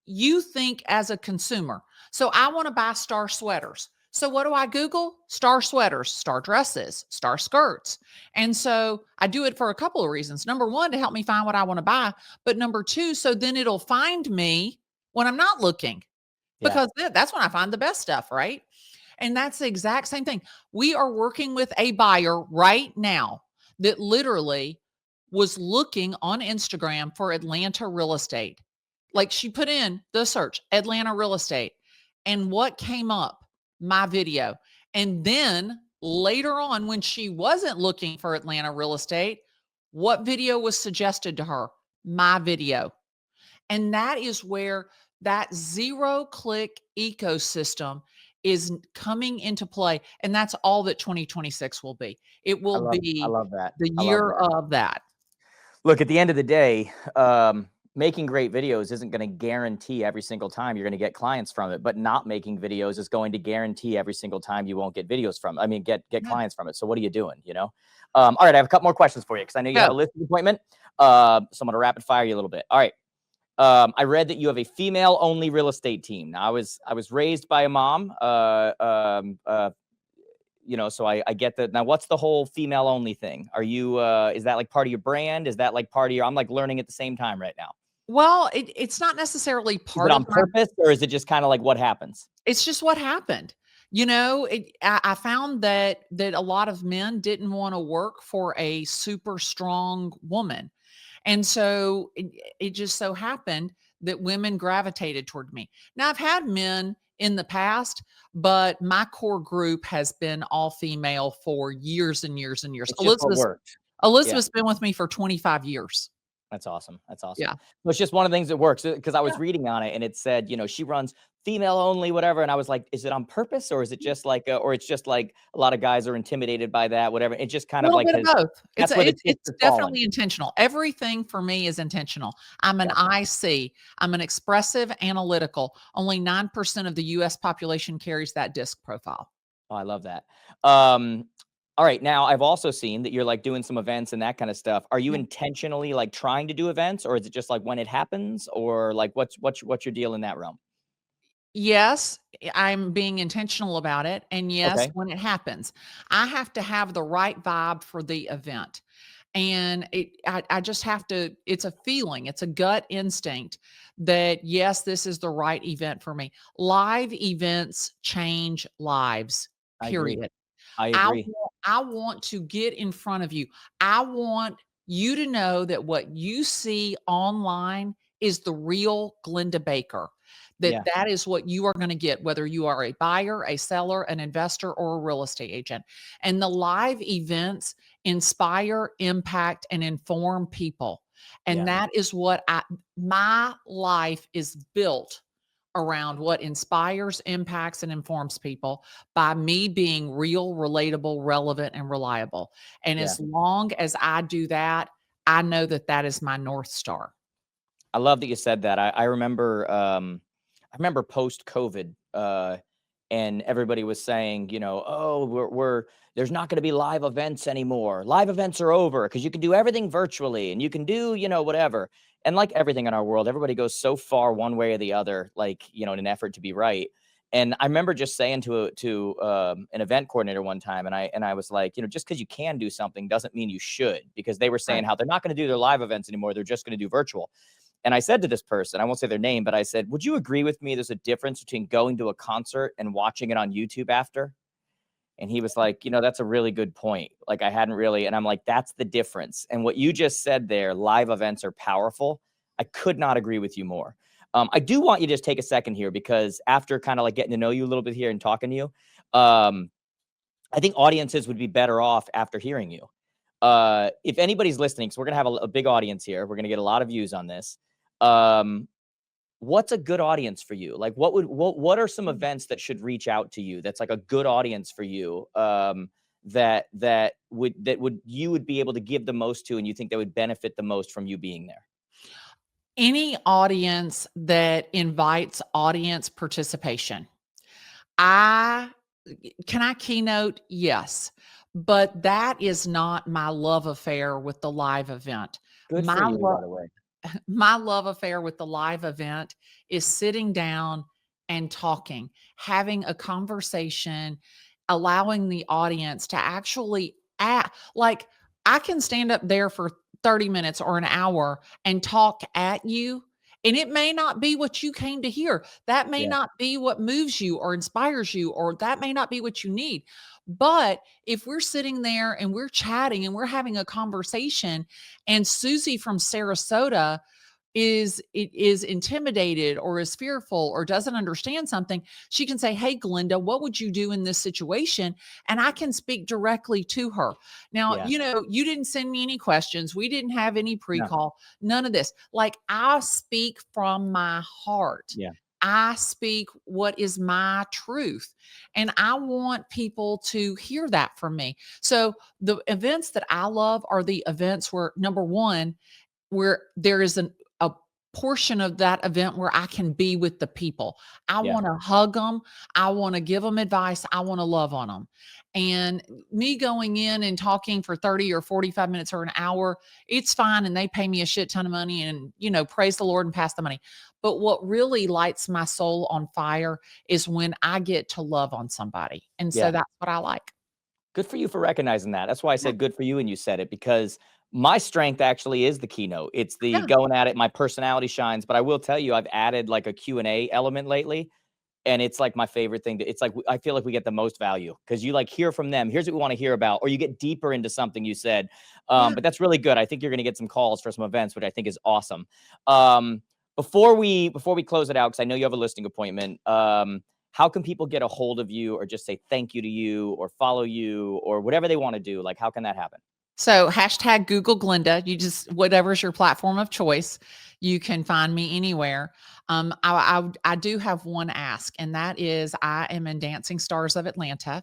you think as a consumer. So I want to buy star sweaters. So what do I Google? Star sweaters, star dresses, star skirts. And so I do it for a couple of reasons. Number one, to help me find what I want to buy. But number two, so then it'll find me when I'm not looking, because that's when I find the best stuff, right? And that's the exact same thing. We are working with a buyer right now that literally was looking on Instagram for Atlanta real estate. Like she put in the search Atlanta real estate, and what came up? My video. And then later on, when she wasn't looking for Atlanta real estate, what video was suggested to her? My video. And that is where that zero click ecosystem is coming into play. And that's all that 2026 will be. It will I be love that. the I love year that. of that. Look, at the end of the day, making great videos isn't going to guarantee every single time you're going to get clients from it, but not making videos is going to guarantee every single time you won't get videos from it. I mean, get clients from it. So what are you doing? All right, I have a couple more questions for you because I know you have a listing appointment. So I'm going to rapid fire you a little bit. All right. I read that you have a female only real estate team. Now I was raised by a mom, so I get that. Now, what's the whole female only thing? Are you, is that like part of your brand? Is that like part of your, I'm like learning at the same time right now. Well, it's not necessarily Is part it of on purpose or is it just kind of like what happens? it's just what happened. I found that a lot of men didn't want to work for a super strong woman. And so it just so happened that women gravitated toward me. Now I've had men in the past, but my core group has been all female for years and years and years. It's just what worked. Elizabeth's been with me for 25 years. That's awesome. That's awesome. Yeah. Well, it's just one of the things that works because I was reading on it and it said, she runs female only, whatever. And I was like, is it on purpose or is it just like, or it's just like a lot of guys are intimidated by that, whatever. It just kind A of little like, bit of both. that's where the chips It's are falling. definitely intentional. Everything for me is intentional. I'm an IC. I'm an expressive analytical. Only 9% of the US population carries that disc profile. Oh, I love that. All right. Now I've also seen that you're like doing some events and that kind of stuff. Are you intentionally like trying to do events or is it just like when it happens or like what's your deal in that realm? Yes, I'm being intentional about it. And yes, Okay. when it happens, I have to have the right vibe for the event. And I just have to, it's a feeling, it's a gut instinct that yes, this is the right event for me. Live events change lives, I agree. period. I agree. I want to get in front of you. I want you to know that what you see online is the real Glennda Baker. That is what you are going to get, whether you are a buyer, a seller, an investor, or a real estate agent. And the live events inspire, impact, and inform people. And that is what my life is built around, what inspires, impacts, and informs people by me being real, relatable, relevant, and reliable. And as long as I do that, I know that that is my North Star. I love that you said that. I remember post COVID, and everybody was saying, you know, oh, there's not going to be live events anymore. Live events are over because you can do everything virtually and you can do, you know, whatever. And like everything in our world, everybody goes so far one way or the other, like, you know, in an effort to be right. And I remember just saying to an event coordinator one time, and I was like, you know, just because you can do something doesn't mean you should, because they were saying how they're not going to do their live events anymore. They're just going to do virtual. And I said to this person, I won't say their name, but I said, would you agree with me there's a difference between going to a concert and watching it on YouTube after? And he was like, you know, that's a really good point. Like, I hadn't really, and I'm like, that's the difference. And what you just said there, live events are powerful. I could not agree with you more. I do want you to just take a second here, because after kind of like getting to know you a little bit here and talking to you, I think audiences would be better off after hearing you. If anybody's listening, because we're going to have a big audience here, we're going to get a lot of views on this. What's a good audience for you? Like, what are some events that should reach out to you that's like a good audience for you, that you would be able to give the most to, and you think they would benefit the most from you being there? Any audience that invites audience participation. Can I keynote? Yes. But that is not my love affair with the live event. Good for you, by the way. My love affair with the live event is sitting down and talking, having a conversation, allowing the audience to actually act. Like, I can stand up there for 30 minutes or an hour and talk at you, and it may not be what you came to hear. That may Yeah. not be what moves you or inspires you, or that may not be what you need. But if we're sitting there and we're chatting and we're having a conversation, and Susie from Sarasota is intimidated or is fearful or doesn't understand something, she can say, "Hey, Glennda, what would you do in this situation?" And I can speak directly to her. Now, Yeah. you know, you didn't send me any questions. We didn't have any No. pre-call, none of this. Like, I speak from my heart. Yeah. I speak what is my truth. And I want people to hear that from me. So the events that I love are the events where, number one, where there is a portion of that event where I can be with the people. I Yeah. want to hug them. I want to give them advice. I want to love on them. And me going in and talking for 30 or 45 minutes or an hour, it's fine. And they pay me a shit ton of money, and, you know, praise the Lord and pass the money. But what really lights my soul on fire is when I get to love on somebody. And so Yeah. that's what I like. Good for you for recognizing that. That's why I said good for you when you said it, because my strength actually is the keynote. It's the Yeah. going at it. My personality shines, but I will tell you, I've added like a Q&A element lately, and it's like my favorite thing. It's like, I feel like we get the most value because you like hear from them. Here's what we want to hear about, or you get deeper into something you said. Yeah. But that's really good. I think you're going to get some calls for some events, which I think is awesome. Before we close it out, because I know you have a listing appointment, how can people get a hold of you, or just say thank you to you, or follow you, or whatever they want to do? Like, how can that happen? So hashtag Google Glennda. You just, whatever's your platform of choice, you can find me anywhere. I do have one ask, and that is, I am in Dancing Stars of Atlanta,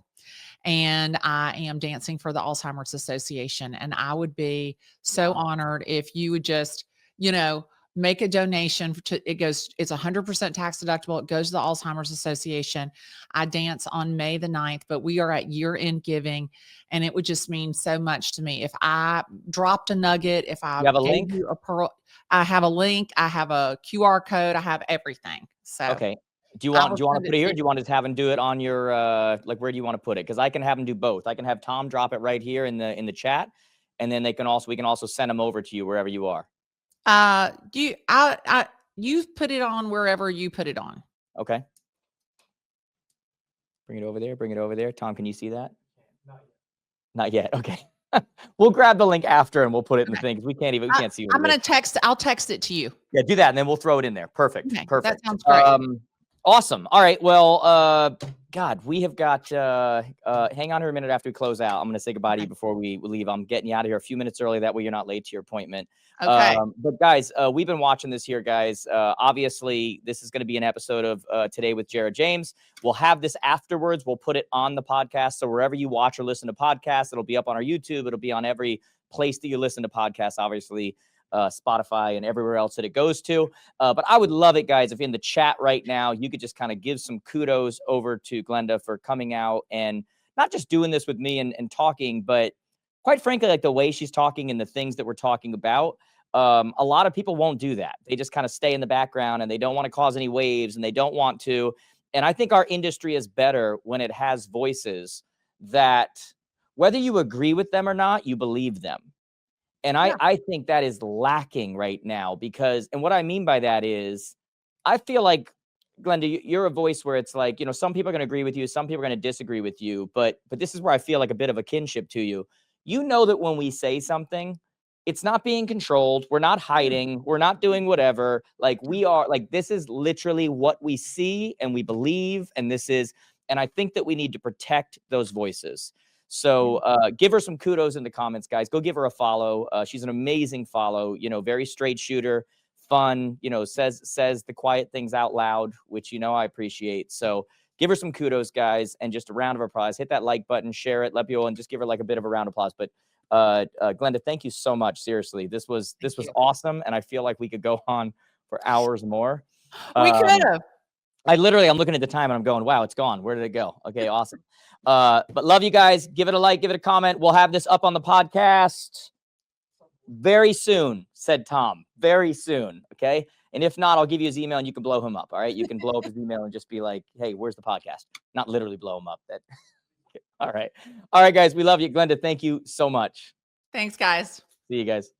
and I am dancing for the Alzheimer's Association. And I would be so honored if you would just, you know, make a donation to it's 100% tax deductible. It goes to the Alzheimer's Association. I dance on May the 9th, but we are at year-end giving, and it would just mean so much to me if I dropped a nugget, if I You have a gave link? you a pearl. I have a link, I have a QR code, I have everything. So Okay. Do you I want will to send put it it here? to Or do you want to just have them do it on your like, where do you want to put it? Because I can have them do both. I can have Tom drop it right here in the chat, and then we can also send them over to you wherever you are. You put it on wherever you put it on. Okay. Bring it over there. Bring it over there. Tom, can you see that? Not yet. Okay. We'll grab the link after and we'll put it in the thing, because we can't see what I'm it going is. to text. I'll text it to you. Yeah, do that, and then we'll throw it in there. Perfect. Okay, Perfect. that sounds great. Awesome. All right. Well, God, we have got, hang on here a minute after we close out. I'm going to say goodbye to you before we leave. I'm getting you out of here a few minutes early. That way you're not late to your appointment. Okay. But guys, we've been watching this here, guys. Obviously, this is going to be an episode of Today with Jared James. We'll have this afterwards. We'll put it on the podcast. So wherever you watch or listen to podcasts, it'll be up on our YouTube. It'll be on every place that you listen to podcasts, obviously. Spotify, and everywhere else that it goes to. But I would love it, guys, if in the chat right now, you could just kind of give some kudos over to Glennda for coming out and not just doing this with me and talking, but quite frankly, like the way she's talking and the things that we're talking about. A lot of people won't do that. They just kind of stay in the background and they don't want to cause any waves and they don't want to. And I think our industry is better when it has voices that, whether you agree with them or not, you believe them. And I think that is lacking right now because, and what I mean by that is, I feel like, Glennda, you're a voice where it's like, some people are going to agree with you, some people are going to disagree with you, but this is where I feel like a bit of a kinship to you. You know that when we say something, it's not being controlled. We're not hiding. We're not doing whatever. Like, we are, like, this is literally what we see and we believe. And I think that we need to protect those voices. So give her some kudos in the comments, guys. Go give her a follow. She's an amazing follow, very straight shooter, fun, says the quiet things out loud, which, I appreciate. So give her some kudos, guys, and just a round of applause. Hit that like button, share it, let people, and just give her like a bit of a round of applause. But Glennda, thank you so much. Seriously, this was awesome. And I feel like we could go on for hours more. We could have. I'm looking at the time and I'm going, wow, it's gone. Where did it go? Okay, awesome. But love you guys. Give it a like, give it a comment. We'll have this up on the podcast very soon, said Tom. Very soon. Okay. And if not, I'll give you his email and you can blow him up. All right. You can blow up his email and just be like, hey, where's the podcast? Not literally blow him up. All right. All right, guys. We love you. Glennda, thank you so much. Thanks, guys. See you guys.